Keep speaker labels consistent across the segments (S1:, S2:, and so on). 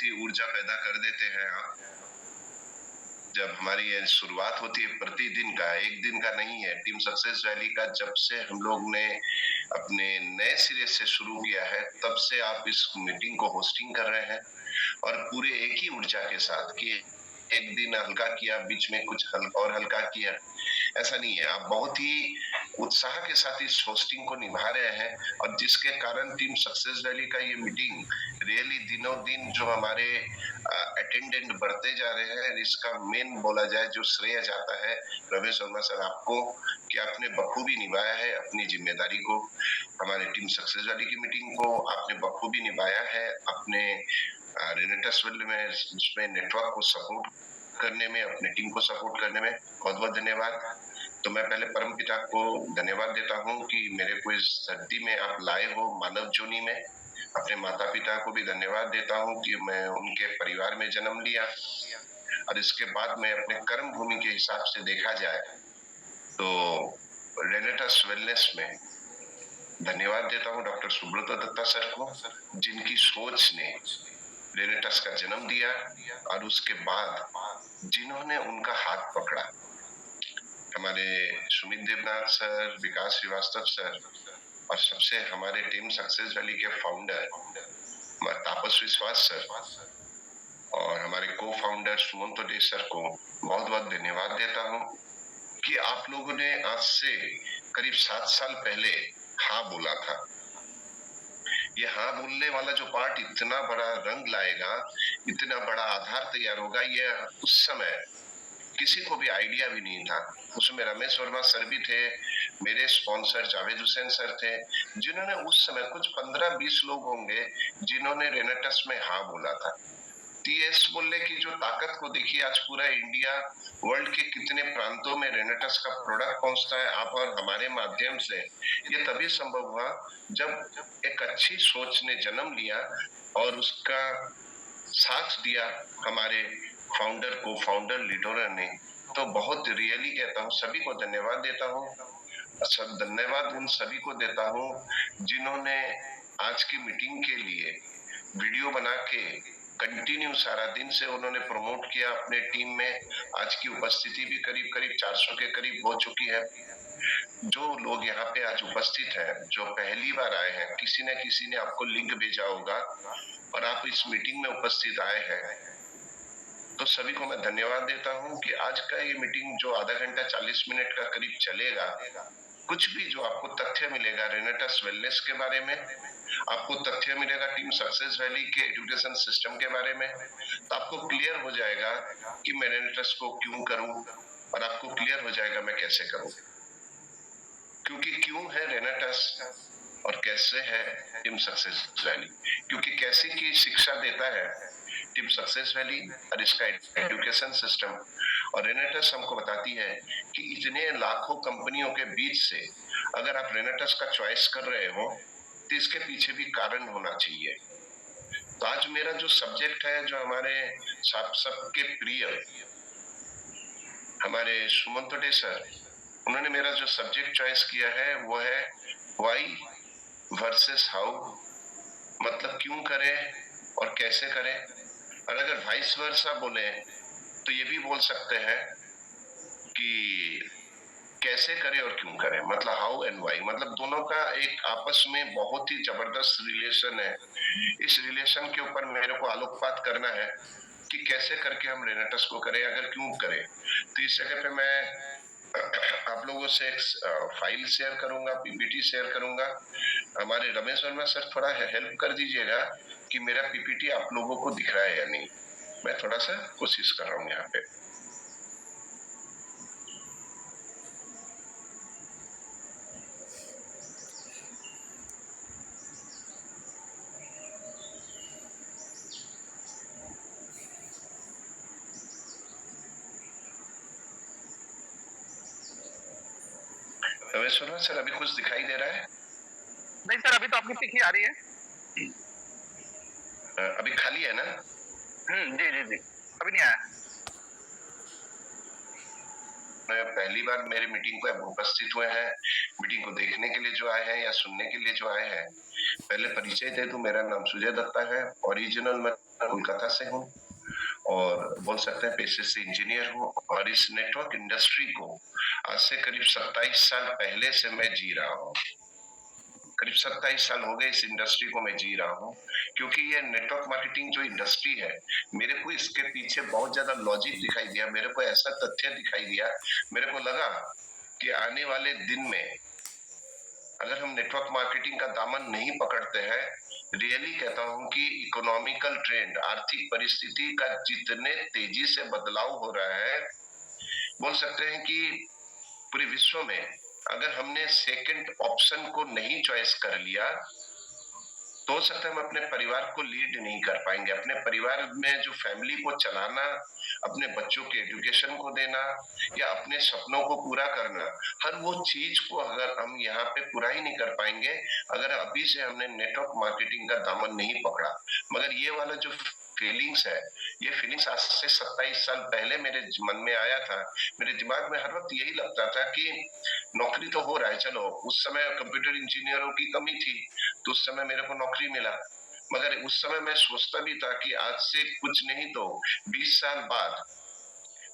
S1: ही ऊर्जा पैदा कर देते हैं आप। जब हमारी ये शुरुआत होती है प्रतिदिन का, एक दिन का नहीं है, टीम सक्सेस वैली का जब से हम लोग ने अपने नए सिरे से शुरू किया है, तब से आप इस मीटिंग को होस्टिंग कर रहे हैं और पूरे एक ही ऊर्जा के साथ कि एक दिन हल्का किया, बीच में कुछ और हल्का किया, ऐसा नहीं है। आप बहुत ही उत्साह के साथ इस होस्टिंग को निभा रहे हैं और जिसके कारण टीम सक्सेस वैली का ये मीटिंग रियली दिनों दिन जो हमारे अटेंडेंट बढ़ते जा रहे हैं, इसका मेन बोला जाए जो श्रेय जाता है रमेश वर्मा सर आपको, कि आपने बखूबी निभाया है अपनी जिम्मेदारी को। हमारे टीम सक्सेस वैली की मीटिंग को आपने बखूबी निभाया है अपने रेनेटस में, उसमें नेटवर्क को सपोर्ट करने में, अपने टीम को सपोर्ट करने में बहुत बहुत धन्यवाद। तो मैं पहले परमपिता को धन्यवाद देता हूँ कि मेरे को इस धरती में आप लाए हो मानव जोनी में। अपने माता पिता को भी धन्यवाद देता हूँ कि मैं उनके परिवार में जन्म लिया और इसके बाद मैं अपने कर्म भूमि के हिसाब से देखा जाए तो रेनेटस वेलनेस में धन्यवाद देता हूँ डॉक्टर सुब्रत दत्ता सर को, जिनकी सोच ने रेनेटस का जन्म दिया और उसके बाद जिन्होंने उनका हाथ पकड़ा, हमारे सुमित देवनाथ सर, विकास श्रीवास्तव सर और सबसे हमारे टीम सक्सेस वैली के फाउंडर तापस विश्वास सर और हमारे को फाउंडर सुमंत डे सर को बहुत बहुत धन्यवाद देता हूँ कि आप लोगों ने आज से करीब 7 साल पहले हाँ बोला था। ये हाँ बोलने वाला जो पार्ट इतना बड़ा रंग लाएगा, इतना बड़ा आधार तैयार होगा, ये उस समय किसी को भी आइडिया भी नहीं था। उसमें रमेश वर्मा सर भी थे, मेरे स्पॉन्सर जावेद हुसैन सर थे, जिन्होंने उस समय कुछ 15-20 लोग होंगे जिन्होंने रेनेटस में हाँ बोला था। टीएस बोलने की जो ताकत को देखिए, आज पूरा इंडिया, वर्ल्ड के कितने प्रांतों में रेनेटस का प्रोडक्ट पहुंचता है। आप और हमारे माध्यम से ये तभी संभव हुआ जब एक अच्छी सोच ने जन्म लिया और उसका साथ दिया हमारे फाउंडर को फाउंडर लीडर ने। तो बहुत रियली कहता हूँ, सभी को धन्यवाद देता हूँ। अच्छा, धन्यवाद उन सभी को देता हूँ जिन्होंने आज की मीटिंग के लिए वीडियो बना के कंटिन्यू सारा दिन से उन्होंने प्रमोट किया अपने टीम में। आज की उपस्थिति भी करीब करीब 400 के करीब हो चुकी है। जो लोग यहाँ पे आज उपस्थित हैं, जो पहली बार आए हैं, किसी न किसी ने आपको लिंक भेजा होगा और आप इस मीटिंग में उपस्थित आए हैं, तो सभी को मैं धन्यवाद देता हूँ कि आज का ये मीटिंग जो आधा घंटा 40 मिनट का करीब चलेगा, कुछ भी जो आपको तथ्य मिलेगा रेनेटस वेलनेस के बारे में, आपको तथ्य मिलेगा टीम सक्सेस वैली के एजुकेशन सिस्टम के बारे में, तो आपको क्लियर हो जाएगा कि मैं रेनेटस को क्यों करूं और आपको क्लियर हो जाएगा मैं कैसे करूं। क्योंकि क्यों है रेनेटस और कैसे है टीम सक्सेस वैली, क्योंकि कैसे की शिक्षा देता है टीम सक्सेस वैली और इसका एजुकेशन सिस्टम, और रेनेटस हमको बताती है कि इतने लाखों कंपनियों के बीच से अगर आप रेनेटस का चॉइस कर रहे हो तो इसके पीछे भी कारण होना चाहिए। तो आज मेरा जो सब्जेक्ट है, जो हमारे सबके प्रिय हमारे सुमंत डे सर, उन्होंने मेरा जो सब्जेक्ट चॉइस किया है वो है व्हाई वर्सेस हाउ, मतलब क्यों करें और कैसे करें। और अगर वाइस वर्सा बोले तो ये भी बोल सकते हैं कि कैसे करें और क्यों करें, मतलब हाउ एंड व्हाई, मतलब दोनों का एक आपस में बहुत ही जबरदस्त रिलेशन है। इस रिलेशन के ऊपर मेरे को आलोकपात करना है कि कैसे करके हम रेनेटस को करें, अगर क्यों करें। तो इस जगह पे मैं आप लोगों से एक फाइल शेयर करूंगा, पीपीटी शेयर करूंगा। हमारे रमेश वर्मा सर थोड़ा हेल्प कर दीजिएगा कि मेरा पीपीटी आप लोगों को दिख रहा है या नहीं। मैं थोड़ा सा कोशिश कर रहा हूँ यहाँ पे। रमेश वर्मा सर अभी कुछ दिखाई दे रहा है?
S2: नहीं सर, अभी तो आपकी पिक ही आ रही है।
S1: अभी खाली है ना?
S2: जी जी जी, अभी नहीं आया।
S1: मैं पहली बार मेरी मीटिंग को उपस्थित हुए हैं, मीटिंग को देखने के लिए जो आए हैं या सुनने के लिए जो आए हैं, पहले परिचय दे दूं। मेरा नाम सुजय दत्ता है, ओरिजिनल कोलकाता से हूँ और बोल सकते हैं पेशे से इंजीनियर हूँ और इस नेटवर्क इंडस्ट्री को आज से करीब 27 साल पहले से मैं जी रहा हूँ। करीब 27 साल हो गए इस इंडस्ट्री को मैं जी रहा हूँ, क्योंकि ये नेटवर्क मार्केटिंग जो इंडस्ट्री है, मेरे को इसके पीछे बहुत ज़्यादा लॉजिक दिखाई दिया, मेरे को ऐसा तथ्य दिखाई दिया, मेरे को लगा कि आने वाले दिन में अगर हम नेटवर्क मार्केटिंग का दामन नहीं पकड़ते हैं, रियली कहता हूं कि इकोनॉमिकल ट्रेंड, आर्थिक परिस्थिति का जितने तेजी से बदलाव हो रहा है, बोल सकते हैं कि पूरे विश्व में अगर हमने सेकंड ऑप्शन को नहीं चॉइस कर लिया तो हो सकता है हम अपने परिवार को लीड नहीं कर पाएंगे। अपने परिवार में जो फैमिली को चलाना, अपने बच्चों के एजुकेशन को देना या अपने सपनों को पूरा करना, हर वो चीज को अगर हम यहाँ पे पूरा ही नहीं कर पाएंगे अगर अभी से हमने नेटवर्क मार्केटिंग का दामन नहीं पकड़ा। मगर ये वाला जो फीलिंग्स है, ये फीलिंग्स आज से 27 साल पहले मेरे मन में आया था। मेरे दिमाग में हर वक्त यही लगता था कि नौकरी तो हो रहा है, चलो उस समय कंप्यूटर इंजीनियरों की कमी थी तो उस समय मेरे को नौकरी मिला, मगर उस समय मैं सोचता भी था कि आज से कुछ नहीं तो 20 साल बाद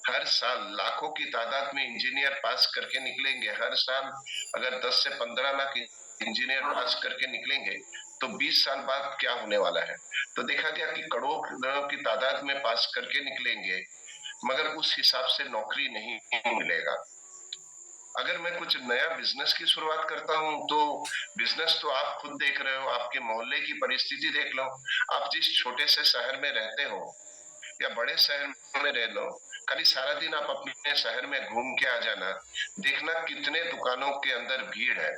S1: हर साल लाखों की तादाद में इंजीनियर पास करके निकलेंगे। हर साल अगर 10 से 15 लाख इंजीनियर पास करके निकलेंगे तो 20 साल बाद क्या होने वाला है, तो देखा गया कि करोड़ों की तादाद में पास करके निकलेंगे, मगर उस हिसाब से नौकरी नहीं मिलेगा। अगर मैं कुछ नया बिजनेस की शुरुआत करता हूं तो बिजनेस तो आप खुद देख रहे हो, आपके मोहल्ले की परिस्थिति देख लो, आप जिस छोटे से शहर में रहते हो या बड़े शहर में रह लो, खाली सारा दिन आप अपने शहर में घूम के आ जाना, देखना कितने दुकानों के अंदर भीड़ है,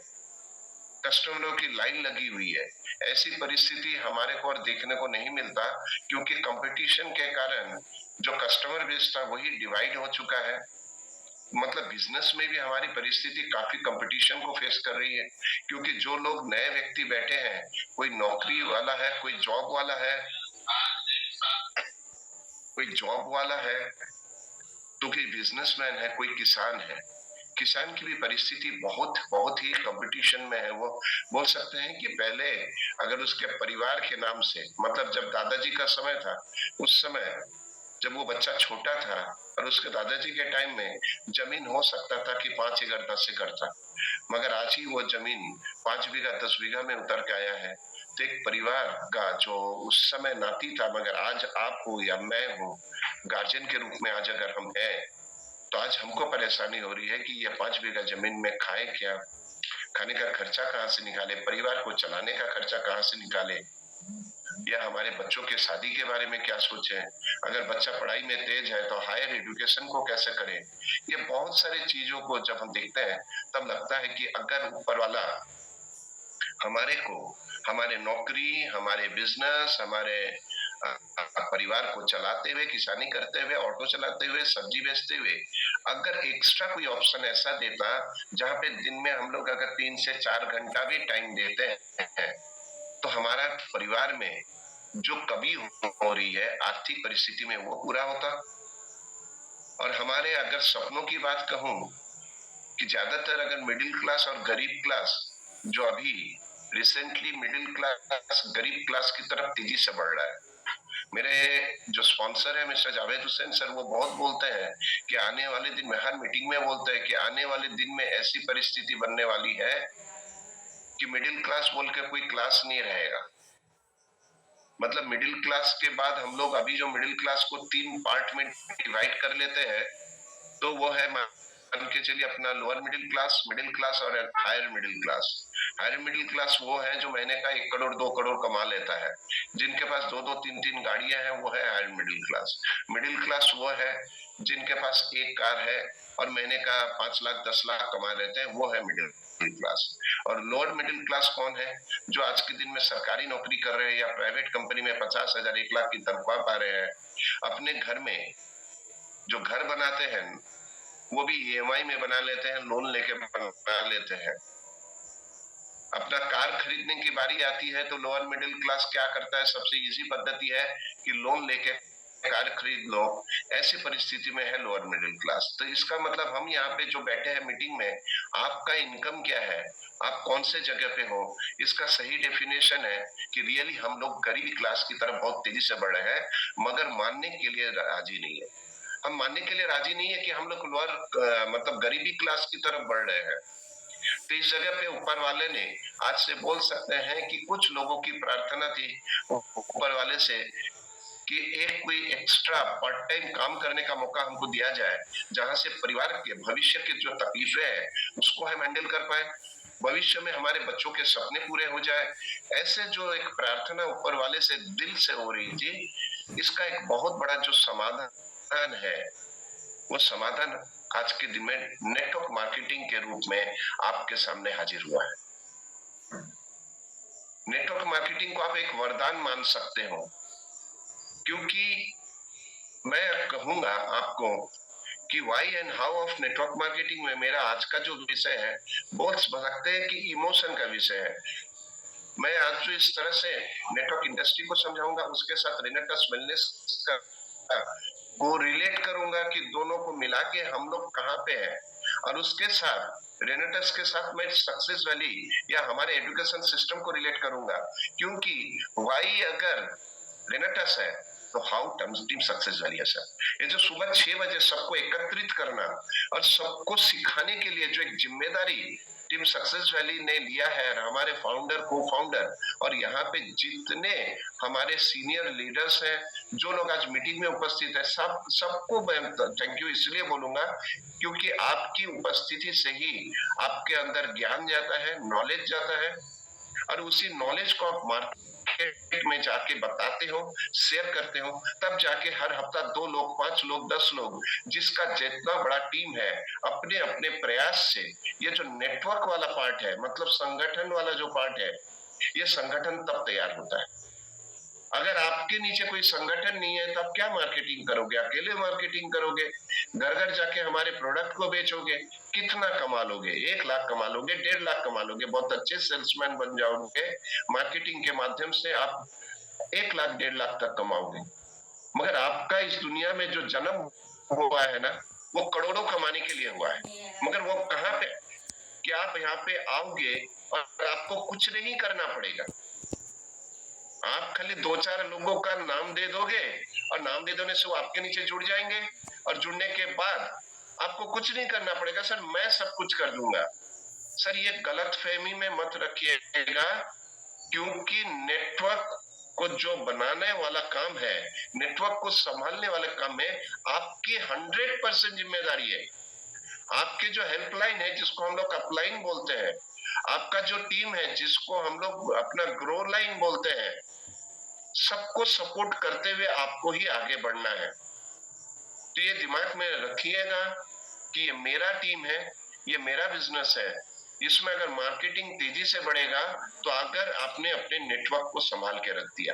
S1: कस्टमरों की लाइन लगी हुई है। ऐसी परिस्थिति हमारे को और देखने को नहीं मिलता, क्योंकि कंपटीशन के कारण जो कस्टमर बेस था वही डिवाइड हो चुका है। मतलब बिजनेस में भी हमारी परिस्थिति काफी कंपटीशन को फेस कर रही है, क्योंकि जो लोग नए व्यक्ति बैठे हैं, कोई नौकरी वाला है, कोई जॉब वाला है, कोई जॉब वाला है, तो कोई बिजनेसमैन है, कोई किसान है। किसान की भी परिस्थिति बहुत बहुत ही कंपटीशन में है। वो बोल सकते हैं कि पहले अगर उसके परिवार के नाम से, मतलब जब दादाजी का समय था, उस समय जब वो बच्चा छोटा था और उसके दादाजी के टाइम में जमीन हो सकता था कि 5 एकड़ 10 एकड़ था, मगर आज ही वो जमीन 5 बीघा 10 बीघा में उतर के आया है। तो एक परिवार का जो उस समय नाती था, मगर आज आप हो या मैं हूँ, गार्जियन के रूप में आज अगर हम हैं, तो आज हमको परेशानी हो रही है कि ये 5 बीघा जमीन में खाए क्या, खाने का खर्चा कहाँ से निकाले, परिवार को चलाने का खर्चा कहाँ से निकाले, या हमारे बच्चों के शादी के बारे में क्या सोचें, अगर बच्चा पढ़ाई में तेज है तो हायर एजुकेशन को कैसे करें। ये बहुत सारी चीजों को जब हम देखते हैं तब लगता है कि अगर ऊपर वाला हमारे को, हमारे नौकरी, हमारे बिजनेस, हमारे परिवार को चलाते हुए, किसानी करते हुए, ऑटो चलाते हुए, सब्जी बेचते हुए अगर एक्स्ट्रा कोई ऑप्शन ऐसा देता जहाँ पे दिन में हम लोग अगर 3 से 4 घंटा भी टाइम देते हैं तो हमारा परिवार में जो कमी हो रही है आर्थिक परिस्थिति में वो पूरा होता। और हमारे अगर सपनों की बात कहूं कि ज्यादातर अगर मिडिल क्लास और गरीब क्लास, जो अभी रिसेंटली मिडिल क्लास गरीब क्लास की तरफ तेजी से बढ़ रहा है। मेरे जो स्पॉन्सर है मिस्टर जावेद हुसैन सर, वो बहुत बोलते हैं कि आने वाले दिन में, हर मीटिंग में बोलते हैं कि आने वाले दिन में ऐसी परिस्थिति बनने वाली है कि मिडिल क्लास बोल के कोई क्लास नहीं रहेगा। मतलब मिडिल क्लास के बाद हम लोग अभी जो मिडिल क्लास को 3 पार्ट में डिवाइड कर लेते हैं, तो वो है मान के चलिए अपना लोअर मिडिल क्लास और higher middle class. Higher middle class वो है जो महीने का 1 करोड़ 2 करोड़ कमा लेता है, जिनके पास 2-2 3-3 गाड़ियां हैं, वो है higher middle class. Middle class वो है जिनके पास एक कार है और महीने का 5 लाख 10 लाख कमा लेते हैं, वो है मिडिल क्लास। और लोअर मिडिल क्लास कौन है? जो आज के दिन में सरकारी नौकरी कर रहे हैं या प्राइवेट कंपनी में 50,000 1 लाख की तनख्वाह पा रहे हैं, अपने घर में जो घर बनाते हैं वो भी ईएमआई में बना लेते हैं, लोन लेके बना लेते हैं। अपना कार खरीदने की बारी आती है तो लोअर मिडिल क्लास क्या करता है? सबसे इजी पद्धति है कि लोन लेके कार खरीद लो, ऐसी परिस्थिति में है लोअर मिडिल क्लास। तो इसका मतलब हम यहाँ पे जो बैठे हैं मीटिंग में, आपका इनकम क्या है, आप कौन से जगह पे हो, इसका सही डेफिनेशन है कि रियली हम लोग गरीबी क्लास की तरफ बहुत तेजी से बढ़ रहे हैं, मगर मानने के लिए राजी नहीं है। हम मानने के लिए राजी नहीं है कि हम लोग लोअर मतलब गरीबी क्लास की तरफ बढ़ रहे हैं। तो इस जगह पे ऊपर वाले ने आज से बोल सकते हैं कि कुछ लोगों की प्रार्थना थी ऊपर वाले से कि एक कोई एक्स्ट्रा पार्ट टाइम काम करने का मौका हमको दिया जाए, जहां से परिवार के भविष्य की जो तकलीफें हैं उसको हम हैंडल कर पाए, भविष्य में हमारे बच्चों के सपने पूरे हो जाए। ऐसे जो एक प्रार्थना ऊपर वाले से दिल से हो रही थी, इसका एक बहुत बड़ा जो समाधान है, वो समाधान आज के दिन में नेटवर्क मार्केटिंग के रूप में आपके सामने हाजिर हुआ है। नेटवर्क मार्केटिंग को आप एक वरदान मान सकते हो, क्योंकि मैं कहूंगा आपको कि why and how of network marketing में मेरा आज का जो विषय है, बोल सकते हैं कि इमोशन का विषय है। मैं आज जो इस तरह से नेटवर्क इंडस्ट्री को समझाऊंगा, उसके साथ रेनेटस वेलनेस का को रिलेट करूंगा कि दोनों को मिला के हम लोग कहाँ पे हैं, और उसके साथ रेनेटस के साथ मैं सक्सेस वैली या हमारे एजुकेशन सिस्टम को रिलेट करूंगा, क्योंकि वाई अगर रेनेटस है तो हाउ टीम सक्सेस वैली है सर। ये जो सुबह 6 बजे सबको एकत्रित करना और सबको सिखाने के लिए जो एक जिम्मेदारी टीम सक्सेस वैली ने लिया है, हमारे फाउंडर को फाउंडर और यहाँ पे जितने हमारे सीनियर लीडर्स हैं, जो लोग आज मीटिंग में उपस्थित है, सबको मैं थैंक यू इसलिए बोलूंगा क्योंकि आपकी उपस्थिति से ही आपके अंदर ज्ञान जाता है, नॉलेज जाता है, और उसी नॉलेज को आप मार्केट में जाके बताते हो, शेयर करते हो, तब जाके हर हफ्ता 2 लोग, 5 लोग, 10 लोग, जिसका जितना बड़ा टीम है, अपने अपने प्रयास से ये जो नेटवर्क वाला पार्ट है, मतलब संगठन वाला जो पार्ट है, ये संगठन तब तैयार होता है। अगर आपके नीचे कोई संगठन नहीं है तो आप क्या मार्केटिंग करोगे, अकेले मार्केटिंग करोगे, घर घर जाके हमारे प्रोडक्ट को बेचोगे, कितना कमा लोगे, 1 लाख कमा लोगे, 1.5 लाख कमा लोगे, बहुत अच्छे सेल्समैन बन जाओगे, मार्केटिंग के माध्यम से आप 1 लाख 1.5 लाख तक कमाओगे। मगर आपका इस दुनिया में जो जन्म हुआ है ना, वो करोड़ों कमाने के लिए हुआ है, मगर वो कहाँ पे कि आप यहाँ पे आओगे और आपको कुछ नहीं करना पड़ेगा, आप खाली 2-4 लोगों का नाम दे दोगे और नाम दे देने से वो आपके नीचे जुड़ जाएंगे, और जुड़ने के बाद आपको कुछ नहीं करना पड़ेगा, सर मैं सब कुछ कर दूंगा। सर ये गलत फहमी में मत रखिएगा, क्योंकि नेटवर्क को जो बनाने वाला काम है, नेटवर्क को संभालने वाला काम है, आपकी 100% जिम्मेदारी है। आपके जो हेल्पलाइन है, जिसको हम लोग अपलाइन बोलते हैं, आपका जो टीम है, जिसको हम लोग अपना ग्रो लाइन बोलते हैं, सबको सपोर्ट करते हुए आपको ही आगे बढ़ना है। तो ये दिमाग में रखिएगा कि ये मेरा टीम है, ये मेरा बिजनेस है, इसमें अगर मार्केटिंग तेजी से बढ़ेगा तो अगर आपने अपने नेटवर्क को संभाल के रख दिया।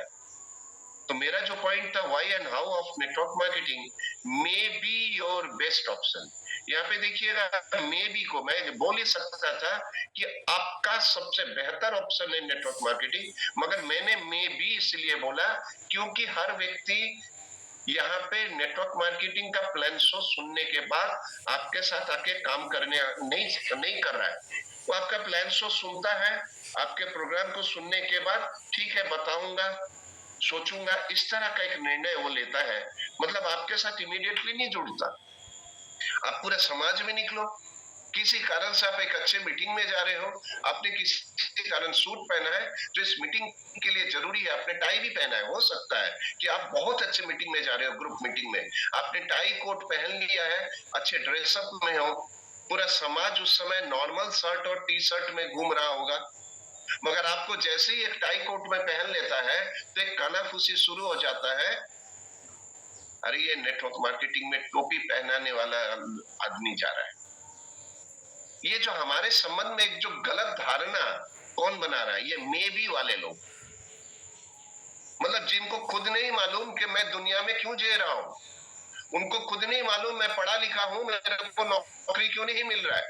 S1: तो मेरा जो पॉइंट था, why and how of network marketing may be your best option. यहाँ पे देखिएगा, मे बी को मैं बोल ही सकता था कि आपका सबसे बेहतर ऑप्शन है नेटवर्क मार्केटिंग, मगर मैंने मे बी इसलिए बोला क्योंकि हर व्यक्ति यहाँ पे नेटवर्क मार्केटिंग का प्लान शो सुनने के बाद आपके साथ आके काम करने नहीं कर रहा है। वो आपका प्लान शो सुनता है, आपके प्रोग्राम को सुनने के बाद ठीक है बताऊंगा, सोचूंगा, इस तरह का एक निर्णय वो लेता है, मतलब आपके साथ इमीडिएटली नहीं जुड़ता। आप पूरे समाज में निकलो, किसी कारण से आप एक अच्छे मीटिंग में जा रहे हो, आपने किसी कारण सूट पहना है जो इस मीटिंग के लिए जरूरी है, आपने टाई भी पहना है, हो सकता है कि आप बहुत अच्छे मीटिंग में जा रहे हो, ग्रुप मीटिंग में आपने टाई कोट पहन लिया है, अच्छे ड्रेसअप में हो, पूरा समाज उस समय नॉर्मल शर्ट और टी शर्ट में घूम रहा होगा, मगर आपको जैसे ही एक टाई कोट में पहन लेता है तो एक कानाफूसी शुरू हो जाता है, अरे ये नेटवर्क मार्केटिंग में टोपी पहनाने वाला आदमी जा रहा है। ये जो हमारे संबंध में एक जो गलत धारणा कौन बना रहा है, ये मे बी वाले लोग, मतलब जिनको खुद नहीं मालूम कि मैं दुनिया में क्यों जी रहा हूं, उनको खुद नहीं मालूम मैं पढ़ा लिखा हूं, मेरे को नौकरी क्यों नहीं मिल रहा है,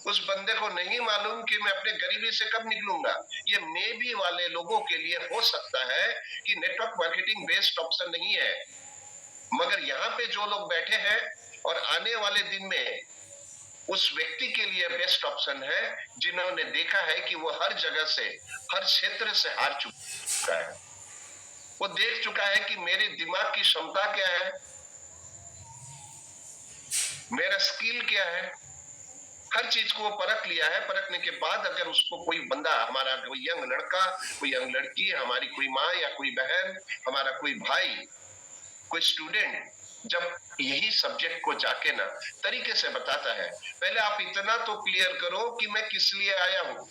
S1: उस बंदे को नहीं मालूम कि मैं अपने गरीबी से कब निकलूंगा। ये मे बी वाले लोगों के लिए हो सकता है कि नेटवर्क मार्केटिंग बेस्ट ऑप्शन नहीं है, मगर यहाँ पे जो लोग बैठे हैं और आने वाले दिन में उस व्यक्ति के लिए बेस्ट ऑप्शन है जिन्होंने देखा है कि वो हर जगह से, हर क्षेत्र से हार चुका है। वो देख चुका है कि मेरे दिमाग की क्षमता क्या है, मेरा स्किल क्या है, हर चीज को वो परख लिया है। परखने के बाद अगर उसको कोई बंदा, हमारा कोई यंग लड़का, कोई यंग लड़की, हमारी कोई माँ या कोई बहन, हमारा कोई भाई, कोई स्टूडेंट जब यही सब्जेक्ट को जाके ना तरीके से बताता है, पहले आप इतना तो क्लियर करो कि मैं किस लिए आया हूं।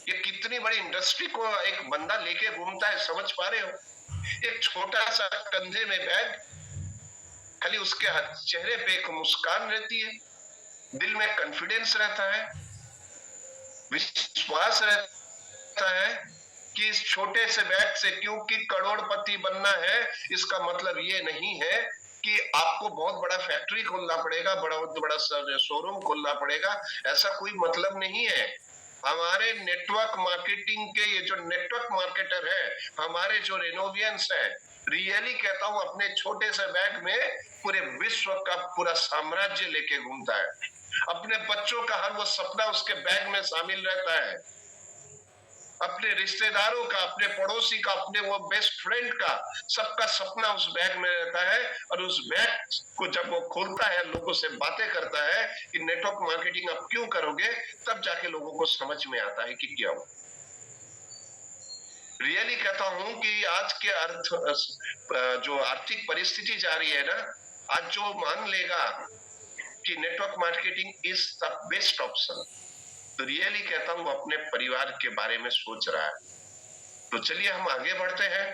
S1: ये कितनी बड़ी इंडस्ट्री को एक बंदा लेके घूमता है, समझ पा रहे हो? एक छोटा सा कंधे में बैग, खाली उसके चेहरे पे एक मुस्कान रहती है, दिल में कॉन्फिडेंस रहता है, विश्वास रहता है कि इस छोटे से बैग से, क्योंकि करोड़पति बनना है इसका मतलब ये नहीं है कि आपको बहुत बड़ा फैक्ट्री खोलना पड़ेगा, बहुत बड़ा शोरूम खोलना पड़ेगा, ऐसा कोई मतलब नहीं है। हमारे नेटवर्क मार्केटिंग के ये जो नेटवर्क मार्केटर है, हमारे जो रेनोवियंस है, रियली कहता हूं अपने छोटे से बैग में पूरे विश्व का पूरा साम्राज्य लेके घूमता है। अपने बच्चों का हर वो सपना उसके बैग में शामिल रहता है, अपने रिश्तेदारों का, अपने पड़ोसी का, अपने वो बेस्ट फ्रेंड का, सबका सपना उस बैग में रहता है। और उस बैग को जब वो खोलता है, लोगों से बातें करता है कि नेटवर्क मार्केटिंग आप क्यों करोगे, तब जाके लोगों को समझ में आता है कि क्या हो। रियली कहता हूं कि आज के जो आर्थिक परिस्थिति जा रही है ना, आज जो मान लेगा कि network marketing is the best option, तो रियली कहता हूं अपने परिवार के बारे में सोच रहा है। तो चलिए हम आगे बढ़ते हैं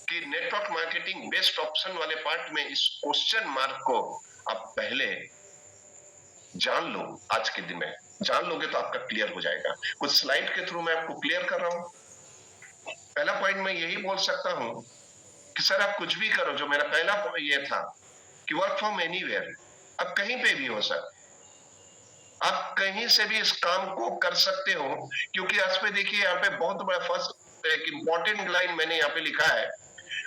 S1: कि नेटवर्क मार्केटिंग बेस्ट ऑप्शन वाले पार्ट में इस क्वेश्चन मार्क को आप पहले जान लो। आज के दिन में जान लोगे तो आपका क्लियर हो जाएगा। कुछ स्लाइड के थ्रू मैं आपको क्लियर कर रहा हूं। पहला पॉइंट मैं यही बोल सकता हूं कि सर आप कुछ भी करो, जो मेरा पहला ये था कि वर्क फ्रॉम एनीवेयर, आप कहीं पे भी हो सर, आप कहीं से भी इस काम को कर सकते हो। क्योंकि आज पे देखिए, यहाँ पे बहुत बड़ा फर्स्ट एक इंपॉर्टेंट लाइन मैंने यहाँ पे लिखा है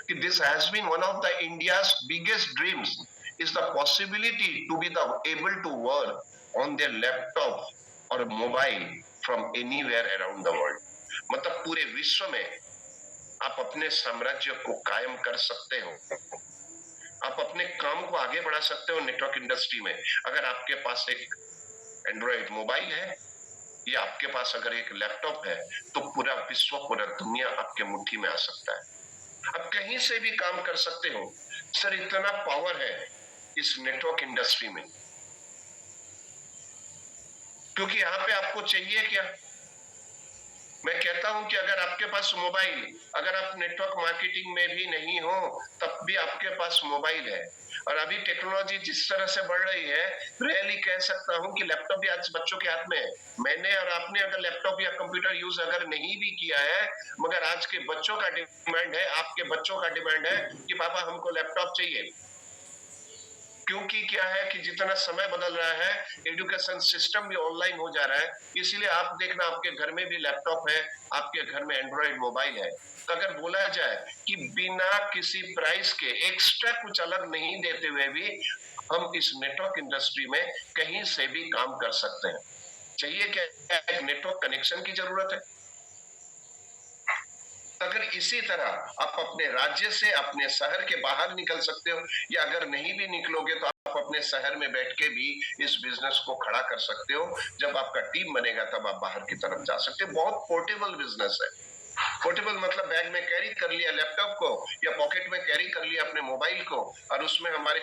S1: कि this has been one of the India's biggest dreams is the possibility to be the able to work on their laptop और mobile from anywhere around the world. मतलब पूरे विश्व में आप अपने साम्राज्य को कायम कर सकते हो, आप अपने काम को आगे बढ़ा सकते हो नेटवर्क इंडस्ट्री में। अगर आपके पास एक एंड्रॉइड मोबाइल है या आपके पास अगर एक लैपटॉप है, तो पूरा विश्व, पूरा दुनिया आपके मुट्ठी में आ सकता है। आप कहीं से भी काम कर सकते हो सर, इतना पावर है इस नेटवर्क इंडस्ट्री में। क्योंकि यहाँ पे आपको चाहिए क्या, मैं कहता हूं कि अगर आपके पास मोबाइल, अगर आप नेटवर्क मार्केटिंग में भी नहीं हो तब भी आपके पास मोबाइल है। और अभी टेक्नोलॉजी जिस तरह से बढ़ रही है, रियली कह सकता हूं कि लैपटॉप भी आज बच्चों के हाथ में है। मैंने और आपने अगर लैपटॉप या कंप्यूटर यूज अगर नहीं भी किया है, मगर आज के बच्चों का डिमांड है, आपके बच्चों का डिमांड है कि पापा हमको लैपटॉप चाहिए। क्योंकि क्या है कि जितना समय बदल रहा है, एजुकेशन सिस्टम भी ऑनलाइन हो जा रहा है, इसीलिए आप देखना आपके घर में भी लैपटॉप है, आपके घर में एंड्रॉइड मोबाइल है। तो अगर बोला जाए कि बिना किसी प्राइस के, एक्स्ट्रा कुछ अलग नहीं देते हुए भी हम इस नेटवर्क इंडस्ट्री में कहीं से भी काम कर सकते हैं। चाहिए क्या, एक नेटवर्क कनेक्शन की जरूरत है। अगर इसी तरह आप अपने राज्य से, अपने शहर के बाहर निकल सकते हो, या अगर नहीं भी निकलोगे तो आप अपने शहर में बैठ के भी इस बिजनेस को खड़ा कर सकते हो। जब आपका टीम बनेगा तब आप बाहर की तरफ जा सकते हो। बहुत पोर्टेबल बिजनेस है। पोर्टेबल मतलब बैग में कैरी कर लिया लैपटॉप को, या पॉकेट में कैरी कर लिया अपने मोबाइल को, और उसमें हमारे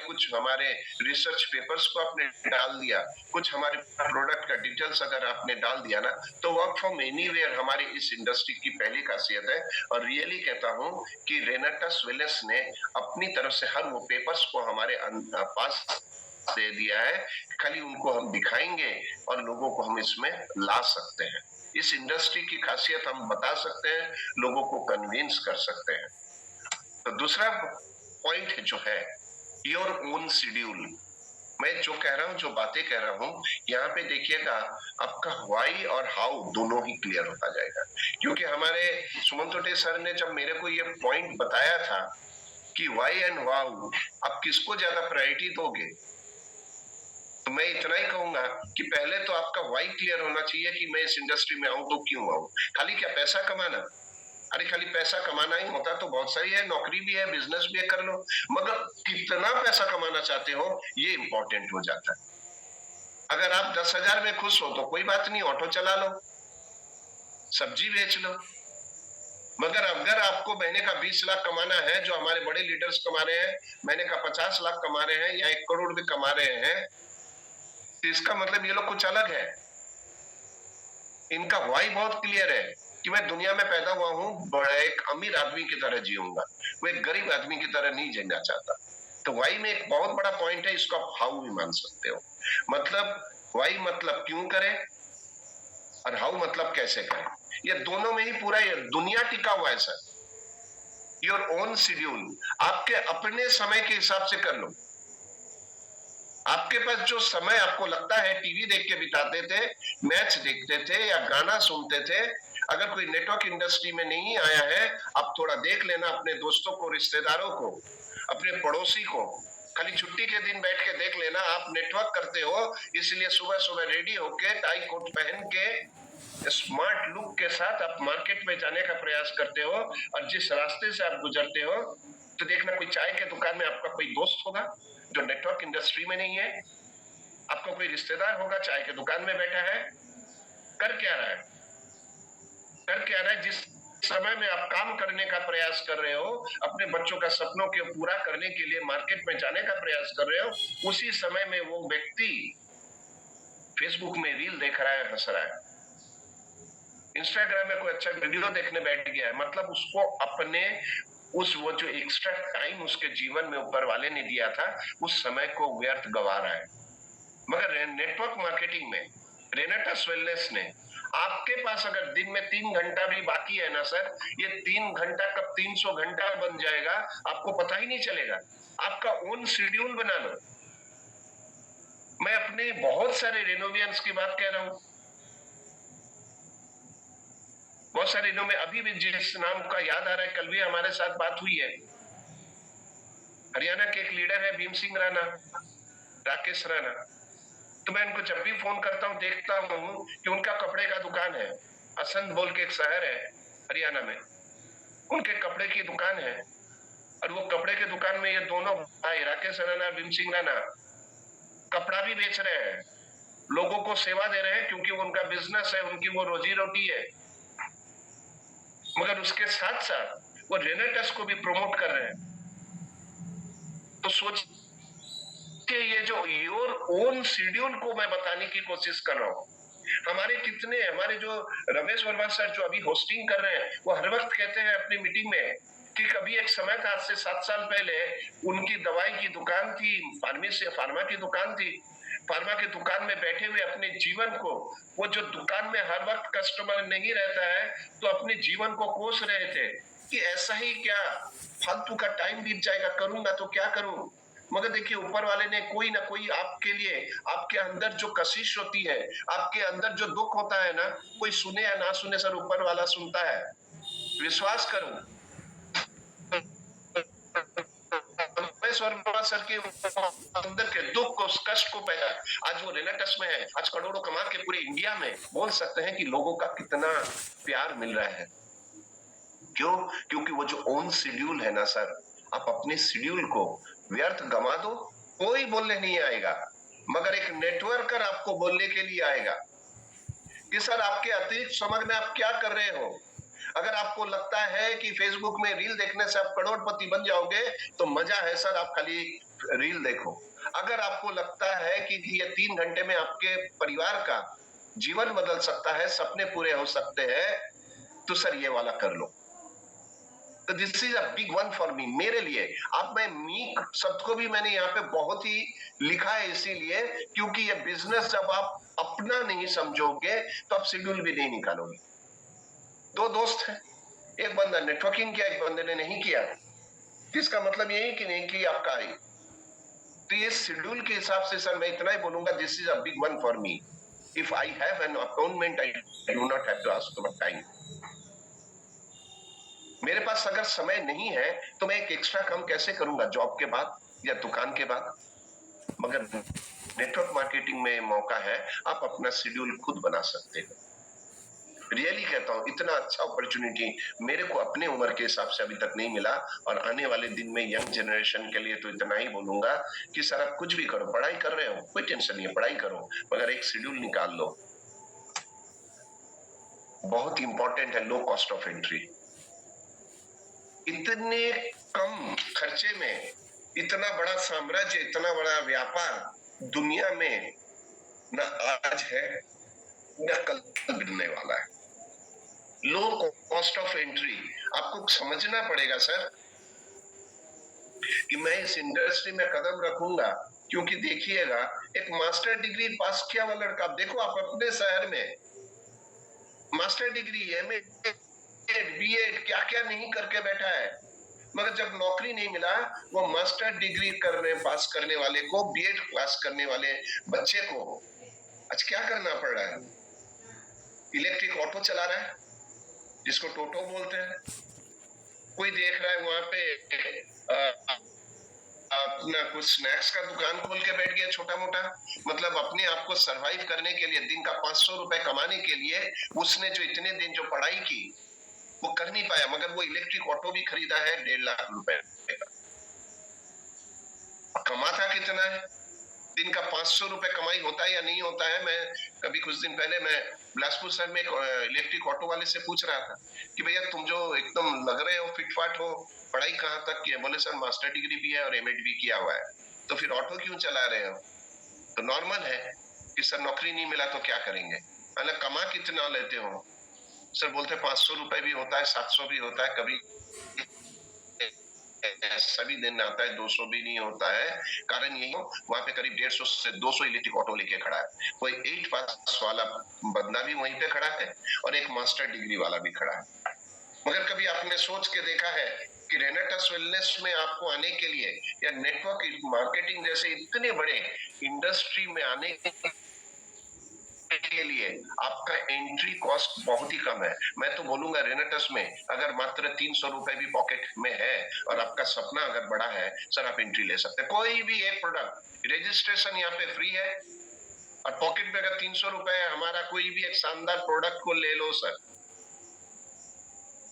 S1: रिसर्च पेपर्स को आपने डाल दिया, कुछ हमारे प्रोडक्ट का डिटेल्स अगर आपने डाल दिया ना, तो वर्क फ्रॉम एनीवेयर हमारी इस इंडस्ट्री की पहली खासियत है। और रियली कहता हूं कि रेनेटस वेलेस ने अपनी तरफ से हर वो पेपर्स को हमारे पास दे दिया है, खाली उनको हम दिखाएंगे और लोगों को हम इसमें ला सकते हैं। इस इंडस्ट्री की खासियत हम बता सकते हैं, लोगों को कन्विंस कर सकते हैं। तो दूसरा पॉइंट जो है, योर ओन शेड्यूल। मैं जो कह रहा हूं, जो बातें कह रहा हूं, यहाँ पे देखिएगा आपका व्हाई और हाउ दोनों ही क्लियर होता जाएगा। क्योंकि हमारे सुमंत टोटे सर ने जब मेरे को ये पॉइंट बताया था कि वाई एंड वाउ आप किसको ज्यादा प्रायोरिटी दोगे। तो मैं इतना ही कहूंगा कि पहले तो आपका वाई क्लियर होना चाहिए कि मैं इस इंडस्ट्री में आऊं तो क्यों आऊं। खाली क्या पैसा कमाना? अरे खाली पैसा कमाना ही होता तो बहुत सारी है, नौकरी भी है, बिजनेस भी है, कर लो। मगर कितना पैसा कमाना चाहते हो ये इंपॉर्टेंट हो जाता है। अगर आप 10,000 में खुश हो तो कोई बात नहीं, ऑटो चला लो, सब्जी बेच लो। मगर अगर आपको महीने का 20 लाख कमाना है, जो हमारे बड़े लीडर्स कमा रहे हैं, महीने का 50 लाख कमा रहे हैं या 1 करोड़ भी कमा रहे हैं, तो इसका मतलब ये लोग कुछ अलग है। इनका वाई बहुत क्लियर है कि मैं दुनिया में पैदा हुआ हूं, बड़ा एक अमीर आदमी की तरह जीऊंगा, वो एक गरीब आदमी की तरह नहीं जीना चाहता। तो वाई में एक बहुत बड़ा पॉइंट है, इसको आप हाउ भी मान सकते हो। मतलब वाई मतलब क्यों करें और हाउ मतलब कैसे करें। ये दोनों में ही पूरा ये दुनिया टिका हुआ है सर। योर ओन शेड्यूल, आपके अपने समय के हिसाब से कर लो। आपके पास जो समय आपको लगता है टीवी देख के बिताते थे, मैच देखते थे या गाना सुनते थे, अगर कोई नेटवर्क इंडस्ट्री में नहीं आया है, आप थोड़ा देख लेना अपने दोस्तों को, रिश्तेदारों को, अपने पड़ोसी को। खाली छुट्टी के दिन बैठ के देख लेना, आप नेटवर्क करते हो, इसलिए सुबह सुबह रेडी होके टाई कोट पहन के स्मार्ट लुक के साथ आप मार्केट में जाने का प्रयास करते हो। और जिस रास्ते से आप गुजरते हो तो देखना कोई चाय के दुकान में आपका कोई दोस्त होगा जो नेटवर्क इंडस्ट्री में नहीं है, आपका कोई रिश्तेदार होगा चाय के दुकान में बैठा है, कर क्या रहा है, कर क्या रहा है। जिस समय में आप काम करने का प्रयास कर रहे हो, अपने बच्चों का सपनों के पूरा करने के लिए मार्केट में जाने का प्रयास कर रहे हो, उसी समय में वो व्यक्ति फेसबुक में रील देख रहा है, हंस रहा है, इंस्टाग्राम में कोई अच्छा वीडियो देखने बैठ गया है। मतलब उसको अपने वो जो एक्स्ट्रा टाइम उसके जीवन में ऊपर वाले ने दिया था, उस समय को व्यर्थ गवा रहा है। मगर नेटवर्क मार्केटिंग में रेनेटस वेलनेस ने आपके पास अगर दिन में 3 घंटा भी बाकी है ना सर, ये 3 घंटा कब 300 घंटा बन जाएगा आपको पता ही नहीं चलेगा। आपका ओन शेड्यूल बना लो। मैं अपने बहुत सारे रेनोवियंस की बात कह रहा हूं, बहुत सारे दिनों में अभी भी जिस नाम का याद आ रहा है, कल भी हमारे साथ बात हुई है, हरियाणा के एक लीडर है भीम सिंह राणा, राकेश राणा। तो मैं उनको जब भी फोन करता हूँ देखता हूँ कि उनका कपड़े का दुकान है, असंध बोल के एक शहर है हरियाणा में, उनके कपड़े की दुकान है। और वो कपड़े के दुकान में ये दोनों भाई राकेश राणा, भीम सिंह राणा कपड़ा भी बेच रहे हैं, लोगों को सेवा दे रहे हैं, क्योंकि वो उनका बिजनेस है, उनकी वो रोजी रोटी है। मगर उसके साथ साथ वो रेनेटस को भी प्रमोट कर रहे हैं। तो सोच के ये जो योर ओन शेड्यूल को मैं बताने की कोशिश कर रहा हूँ। हमारे जो रमेश वर्मा सर जो अभी होस्टिंग कर रहे हैं, वो हर वक्त कहते हैं अपनी मीटिंग में कि कभी एक समय था, आज से 7 साल पहले, उनकी दवाई की दुकान थी, फार्मा की दुकान थी। फार्मा की दुकान में बैठे हुए अपने जीवन को, वो जो दुकान में हर वक्त कस्टमर नहीं रहता है, तो अपने जीवन को कोस रहे थे कि ऐसा ही क्या फालतू का टाइम बीत जाएगा, करूंगा तो क्या करूं। मगर देखिए ऊपर वाले ने कोई ना कोई आपके लिए, आपके अंदर जो कशिश होती है, आपके अंदर जो दुख होता है ना, कोई सुने या ना सुने सर, ऊपर वाला सुनता है। विश्वास करो, वर्मा सर के अंदर के दुख को, उस कष्ट को पैदा, आज वो रेनेटस में है, आज करोड़ों कमा के पूरे इंडिया में बोल सकते हैं कि लोगों का कितना प्यार मिल रहा है। क्यों? क्योंकि वो जो ओन शेड्यूल है ना सर, आप अपने शेड्यूल को व्यर्थ गंवा दो, कोई बोलने नहीं आएगा, मगर एक नेटवर्कर आपको बोलने के लिए आएगा कि सर आपके अतिरिक्त समय में आप क्या कर रहे हो। अगर आपको लगता है कि फेसबुक में रील देखने से आप करोड़पति बन जाओगे तो मजा है सर, आप खाली रील देखो। अगर आपको लगता है कि ये 3 घंटे में आपके परिवार का जीवन बदल सकता है, सपने पूरे हो सकते हैं, तो सर ये वाला कर लो। तो this is a big one for मी, मेरे लिए। अब मैं मी शब्द को भी मैंने यहाँ पे बहुत ही लिखा है, इसीलिए क्योंकि ये बिजनेस जब आप अपना नहीं समझोगे तो आप शेड्यूल भी नहीं निकालोगे। 2 दोस्त हैं, एक बंदा नेटवर्किंग किया, एक बंदे ने नहीं किया, इसका मतलब यही कि नहीं कि आपका है। तो ये शेड्यूल के हिसाब से सर मैं इतना ही बोलूंगा, this is a big one for me. If I have an appointment, I do not have to ask for time. मेरे पास अगर समय नहीं है तो मैं एक एक्स्ट्रा काम कैसे करूंगा जॉब के बाद या दुकान के बाद? मगर नेटवर्क मार्केटिंग में मौका है, आप अपना शेड्यूल खुद बना सकते हो। रियली कहता हूँ, इतना अच्छा अपॉर्चुनिटी मेरे को अपने उम्र के हिसाब से अभी तक नहीं मिला। और आने वाले दिन में यंग जनरेशन के लिए तो इतना ही बोलूंगा कि सर आप कुछ भी करो, पढ़ाई कर रहे हो कोई टेंशन नहीं है, पढ़ाई करो, मगर एक शेड्यूल निकाल लो। बहुत इंपॉर्टेंट है लो कॉस्ट ऑफ एंट्री। इतने कम खर्चे में इतना बड़ा साम्राज्य, इतना बड़ा व्यापार दुनिया में न आज है न कल बनने वाला है। लो कॉस्ट ऑफ एंट्री आपको समझना पड़ेगा सर कि मैं इस इंडस्ट्री में कदम रखूंगा, क्योंकि देखिएगा एक मास्टर डिग्री पास किया हुआ लड़का, देखो आप अपने शहर में मास्टर डिग्री, एमए, बीएड क्या क्या नहीं करके बैठा है, मगर जब नौकरी नहीं मिला, वो मास्टर डिग्री पास करने वाले को, बीएड पास करने वाले बच्चे को आज क्या करना पड़ रहा है? इलेक्ट्रिक ऑटो चला रहा है, जिसको टोटो बोलते हैं। कोई देख रहा है वहां पे अपना कुछ स्नैक्स का दुकान खोल के बैठ गया छोटा मोटा, मतलब अपने आप को सरवाइव करने के लिए, दिन का 500 रुपए कमाने के लिए उसने जो इतने दिन जो पढ़ाई की वो कर नहीं पाया, मगर वो इलेक्ट्रिक ऑटो भी खरीदा है 1.5 लाख रुपए का। कमाता कितना है? दिन का 500 रुपए कमाई होता है या नहीं होता है? मैं कभी कुछ दिन पहले मैं बिलासपुर शहर में एक इलेक्ट्रिक ऑटो वाले से पूछ रहा था कि भैया तुम जो एकदम लग रहे हो फिटफाट हो, पढ़ाई कहाँ तक की है? बोले सर मास्टर डिग्री भी है और एमएड भी किया हुआ है। तो फिर ऑटो क्यों चला रहे हो? तो नॉर्मल है कि सर नौकरी नहीं मिला तो क्या करेंगे। मतलब कमा कितना लेते हो? सर बोलते 500 रुपए भी होता है, 700 भी होता है, कभी सभी दिन आता है 200 भी नहीं होता है। कारण यही हो, वहां पे करीब 150 से 200 इलेक्ट्रिक ऑटो लेके खड़ा है। कोई 8 पास वाला बंदा भी वहीं पे खड़ा है और एक मास्टर डिग्री वाला भी खड़ा है। मगर कभी आपने सोच के देखा है कि रेनेटस वेलनेस में आपको आने के लिए या नेटवर्क मार्केटिंग जैसे इतने बड़े इंडस्ट्री में आने के लिए आपका एंट्री कॉस्ट बहुत ही कम है। मैं तो बोलूंगा रेनेटस में अगर मात्र 300 रुपए भी पॉकेट में है और आपका सपना अगर बड़ा है, सर आप एंट्री ले सकते हैं। कोई भी एक प्रोडक्ट, रजिस्ट्रेशन यहाँ पे फ्री है और पॉकेट में अगर 300 रुपए है, हमारा कोई भी एक शानदार प्रोडक्ट को ले लो सर,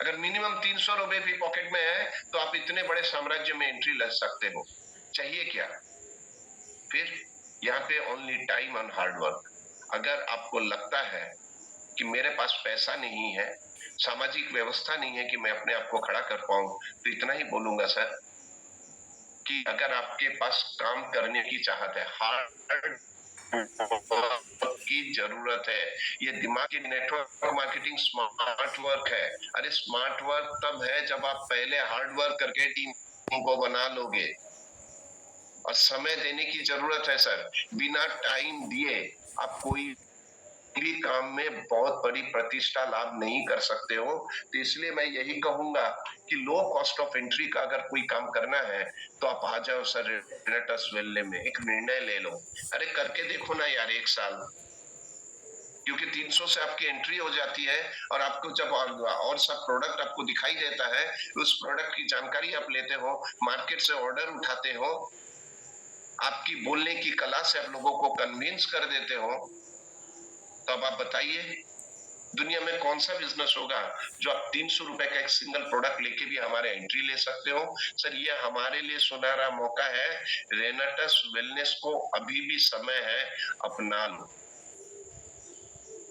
S1: अगर मिनिमम 300 रुपए भी पॉकेट में है तो आप इतने बड़े साम्राज्य में एंट्री ले सकते हो। चाहिए क्या? फिर यहाँ पे only time and hard work. अगर आपको लगता है कि मेरे पास पैसा नहीं है, सामाजिक व्यवस्था नहीं है कि मैं अपने आप को खड़ा कर पाऊं, तो इतना ही बोलूंगा सर कि अगर आपके पास काम करने की चाहत है, हार्ड की जरूरत है, ये दिमाग की नेटवर्क मार्केटिंग स्मार्ट वर्क है। अरे स्मार्ट वर्क तब है जब आप पहले हार्ड वर्क करके टीम को बना लोगे, और समय देने की जरूरत है सर। बिना टाइम दिए आप कोई भी काम में बहुत बड़ी प्रतिष्ठा लाभ नहीं कर सकते हो। तो इसलिए मैं यही कहूंगा कि लो कॉस्ट ऑफ एंट्री का अगर कोई काम करना है तो आप आ जाओ सर रेनेटस वेल्ले में, एक निर्णय ले लो। अरे करके देखो ना यार 1 साल, क्योंकि 300 से आपकी एंट्री हो जाती है और आपको जब और सब प्रोडक्ट आपको दिखाई देता है, उस प्रोडक्ट की जानकारी आप लेते हो, मार्केट से ऑर्डर उठाते हो, आपकी बोलने की कला से आप लोगों को कन्विंस कर देते हो, तो अब आप बताइए दुनिया में कौन सा बिजनेस होगा जो आप 300 रुपए का एक सिंगल प्रोडक्ट लेके भी हमारे एंट्री ले सकते हो। सर ये हमारे लिए सुनहरा मौका है। रेनेटस वेलनेस को अभी भी समय है, अपना लो।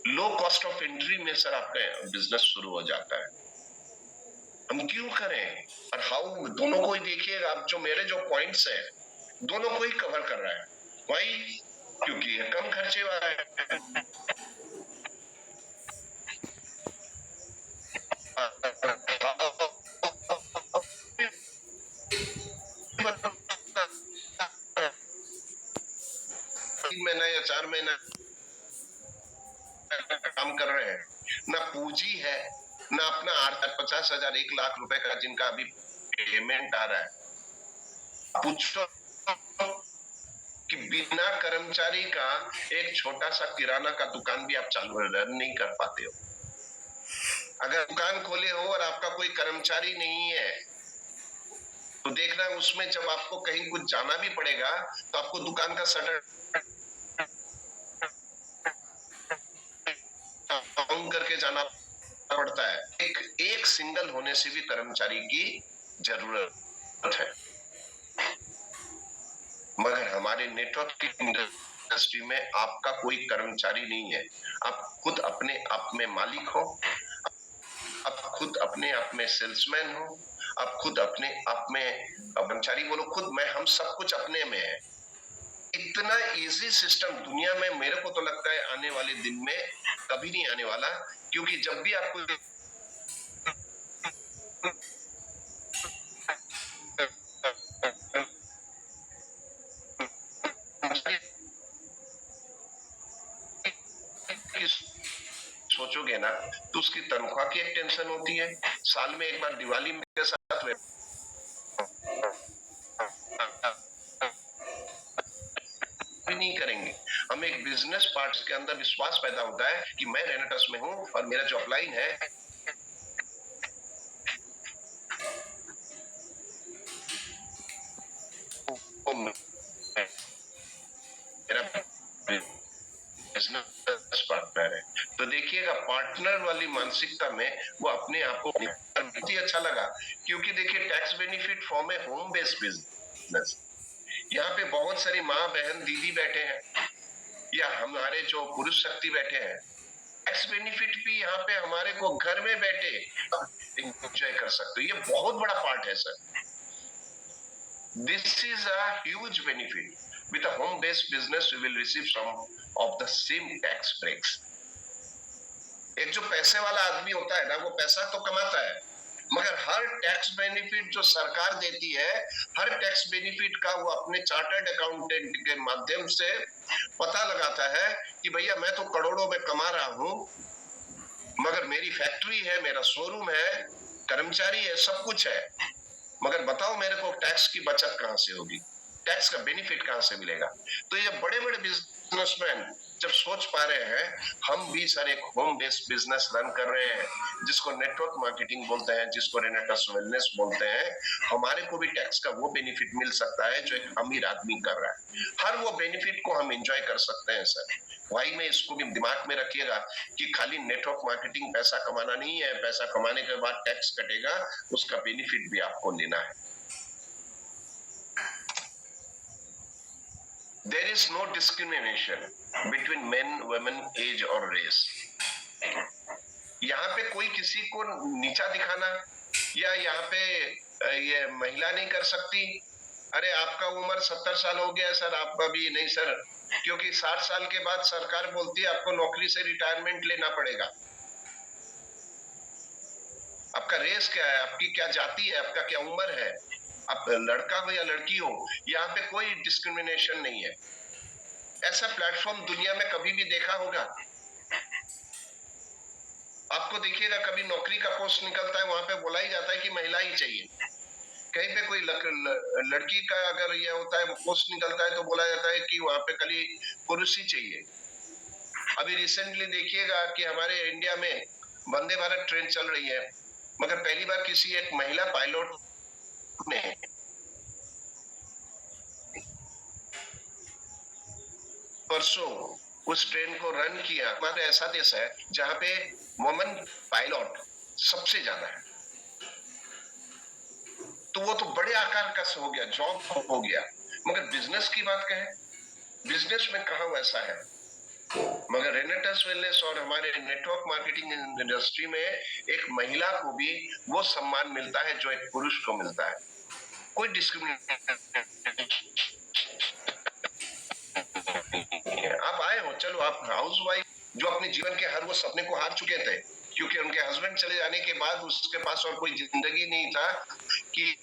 S1: लो कॉस्ट ऑफ एंट्री में सर आपका बिजनेस शुरू हो जाता है। हम क्यों करें और हाउ, दोनों को ही देखिएगा। आप जो मेरे जो पॉइंट्स है दोनों को ही कवर कर रहा है। वही, क्योंकि ये कम खर्चे वाला है। महीना या 4 महीना काम कर रहे हैं, ना पूंजी है, ना अपना 50,000 1 लाख रुपए का जिनका अभी पेमेंट आ रहा है। पूछो कि बिना कर्मचारी का एक छोटा सा किराना का दुकान भी आप चालू रन नहीं कर पाते हो। अगर दुकान खोले हो और आपका कोई कर्मचारी नहीं है तो देखना उसमें जब आपको कहीं कुछ जाना भी पड़ेगा तो आपको दुकान का शटर डाउन करके जाना पड़ता है। एक सिंगल होने से भी कर्मचारी की जरूरत है, मगर हमारे नेटवर्क की इंडस्ट्री में आपका कोई कर्मचारी नहीं है। आप खुद अपने आप में मालिक हो, आप खुद अपने आप में सेल्समैन हो, आप खुद अपने आप में कर्मचारी बोलो, खुद मैं, हम सब कुछ अपने में है। इतना इजी सिस्टम दुनिया में मेरे को तो लगता है आने वाले दिन में कभी नहीं आने वाला, क्योंकि जब भी आपको सोचोगे ना तो उसकी तनख्वाह की एक टेंशन होती है, साल में एक बार दिवाली के साथ भी नहीं करेंगे। हमें एक बिजनेस पार्ट्स के अंदर विश्वास पैदा होता है कि मैं रेनेटस में हूं और मेरा जो अपलाइन है वो मेरा बिजनेस पार्टनर है। तो देखिएगा पार्टनर वाली मानसिकता में वो अपने आप को बहुत ही अच्छा लगा, क्योंकि देखिए टैक्स बेनिफिट फॉर्म है होम बेस्ड बिजनेस। यहाँ पे बहुत सारी माँ बहन दीदी बैठे हैं या हमारे जो पुरुष शक्ति बैठे हैं, टैक्स बेनिफिट भी यहाँ पे हमारे को घर में बैठे एंजॉय कर सकते हो। ये बहुत बड़ा पार्ट है sir. This is a huge benefit. With a home-based business, we will receive some of the same tax breaks. एक जो पैसे वाला आदमी होता है ना, वो पैसा तो कमाता है, मगर हर टैक्स बेनिफिट जो सरकार देती है, हर टैक्स बेनिफिट का वो अपने चार्टर्ड अकाउंटेंट के माध्यम से पता लगाता है कि भैया मैं तो करोड़ों में कमा रहा हूं, मगर मेरी फैक्ट्री है, मेरा शोरूम है, कर्मचारी है, सब कुछ है, मगर बताओ मेरे को टैक्स की बचत कहां से होगी, टैक्स का बेनिफिट कहां से मिलेगा। तो ये बड़े बड़े बिजनेसमैन जब सोच पा रहे हैं, हम भी सर एक होम बेस्ड बिजनेस रन कर रहे हैं जिसको नेटवर्क मार्केटिंग बोलते हैं, जिसको रेनेटस वेलनेस बोलते हैं, हमारे को भी टैक्स का वो बेनिफिट मिल सकता है जो एक अमीर आदमी कर रहा है। हर वो बेनिफिट को हम एंजॉय कर सकते हैं सर। भाई में इसको भी दिमाग में रखिएगा कि खाली नेटवर्क मार्केटिंग पैसा कमाना नहीं है, पैसा कमाने के बाद टैक्स कटेगा, उसका बेनिफिट भी आपको लेना है। There is no discrimination between men, women, age और race. यहाँ पे कोई किसी को नीचा दिखाना या यहाँ पे ये महिला नहीं कर सकती, अरे आपका उम्र 70 साल हो गया सर, आपका भी नहीं सर, क्योंकि 60 साल के बाद सरकार बोलती है आपको नौकरी से रिटायरमेंट लेना पड़ेगा। आपका रेस क्या है, आपकी क्या जाति है, आपका क्या उम्र है, आप लड़का हो या लड़की हो, यहाँ पे कोई डिस्क्रिमिनेशन नहीं है। ऐसा प्लेटफॉर्म दुनिया में कभी भी देखा होगा? आपको देखिएगा कभी नौकरी का पोस्ट निकलता है, वहां पे बोला ही जाता है कि महिला ही चाहिए। कहीं पे कोई लड़की का अगर यह होता है पोस्ट निकलता है तो बोला जाता है कि वहां पे खाली पुरुष ही चाहिए। अभी रिसेंटली देखिएगा कि हमारे इंडिया में वंदे भारत ट्रेन चल रही है, मगर पहली बार किसी एक महिला पायलट ने परसों उस ट्रेन को रन किया। हमारा ऐसा देश है जहां पे वुमेन पायलट सबसे ज्यादा है, तो वो तो बड़े आकार का हो गया, जॉब हो गया। मगर बिजनेस की बात कहें, बिजनेस में कहां वैसा है। मगर रेनेटस वेलनेस और हमारे नेटवर्क मार्केटिंग इंडस्ट्री में एक महिला को भी वो सम्मान मिलता है जो एक पुरुष को मिलता है। कोई डिस्क्रिमिनेशन, आप आए हो, चलो आप हाउस वाइफ जो अपने जीवन के हर वो सपने को हार चुके थे, क्योंकि उनके हस्बैंड चले जाने के बाद उसके पास और कोई जिंदगी नहीं था, कि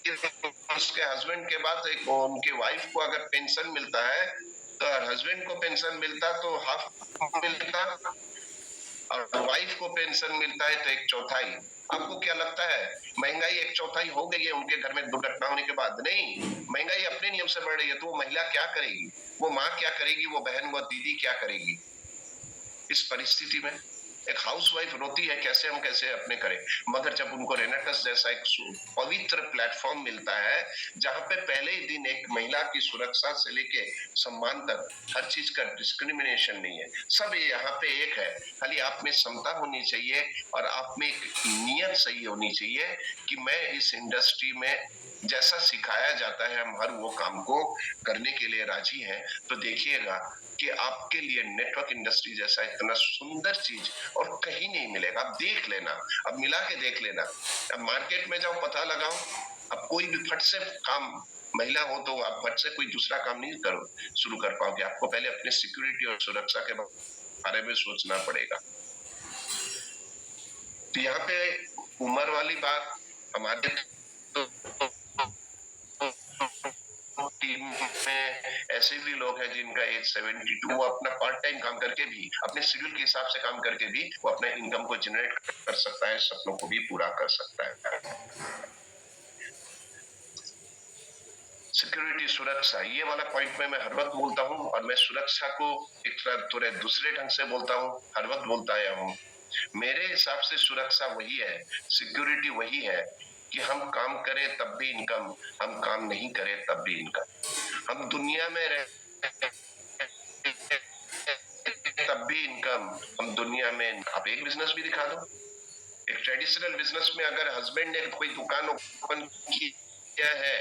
S1: उसके हस्बैंड के बाद एक उनके वाइफ को अगर पेंशन मिलता है तो हस्बैंड को पेंशन मिलता तो हाफ मिलता, और वाइफ को पेंशन मिलता है तो एक चौथाई। आपको क्या लगता है महंगाई एक चौथाई हो गई है उनके घर में दुर्घटना होने के बाद? नहीं, महंगाई अपने नियम से बढ़ रही है, तो वो महिला क्या करेगी, वो माँ क्या करेगी, वो बहन, वो दीदी क्या करेगी इस परिस्थिति में? एक हाउसवाइफ रोती है कैसे हम कैसे अपने करें, मगर जब उनको रेनेटस जैसा एक पवित्र प्लेटफॉर्म मिलता है जहां पे पहले ही दिन एक महिला की सुरक्षा से लेके सम्मान तक हर चीज का डिस्क्रिमिनेशन नहीं है, सब यहाँ पे एक है, खाली आप में क्षमता होनी चाहिए और आप में एक नियत सही होनी चाहिए कि मैं इस इंडस्ट्री में जैसा सिखाया जाता है हम हर वो काम को करने के लिए राजी हैं। तो देखिएगा कि आपके लिए नेटवर्क इंडस्ट्री जैसा इतना सुंदर चीज और कहीं नहीं मिलेगा। आप देख लेना, अब मिला के देख लेना, अब मार्केट में जाओ पता लगाओ, अब कोई भी फट से काम महिला हो तो आप फट से कोई दूसरा काम नहीं करो शुरू कर पाओगे, आपको पहले अपने सिक्योरिटी और सुरक्षा के बारे में सोचना पड़ेगा। तो यहाँ पे उम्र वाली बात हमारे टीम में ऐसे भी लोग हैं जिनका एज 72, वो अपना पार्ट टाइम काम करके भी अपने शेड्यूल के हिसाब से काम करके भी वो अपने इनकम को जनरेट कर सकता है, सपनों को भी पूरा कर सकता है। सिक्योरिटी, सुरक्षा, ये वाला पॉइंट में मैं हर वक्त बोलता हूँ और मैं सुरक्षा को एक थोड़े दूसरे ढंग से बोलता हूँ, हर वक्त बोलता आया हूँ। मेरे हिसाब से सुरक्षा वही है, सिक्योरिटी वही है कि हम काम करें तब भी इनकम, हम काम नहीं करें तब भी इनकम। हम दुनिया में रह तब भी इनकम, हम दुनिया में, आप एक बिजनेस भी दिखा दो, एक ट्रेडिशनल बिजनेस में अगर हस्बैंड ने कोई दुकान ओपन किया है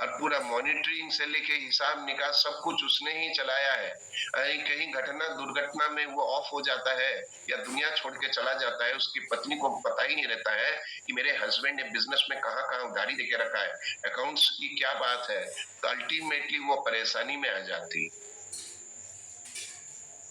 S1: और पूरा मॉनिटरिंग से लेके हिसाब निकास सब कुछ उसने ही चलाया है, कहीं घटना दुर्घटना में वो ऑफ हो जाता है या दुनिया छोड़ के चला जाता है, उसकी पत्नी को पता ही नहीं रहता है कि मेरे हस्बैंड ने बिजनेस में कहाँ कहाँ गाड़ी देके रखा है, अकाउंट्स की क्या बात है, तो अल्टीमेटली वो परेशानी में आ जाती।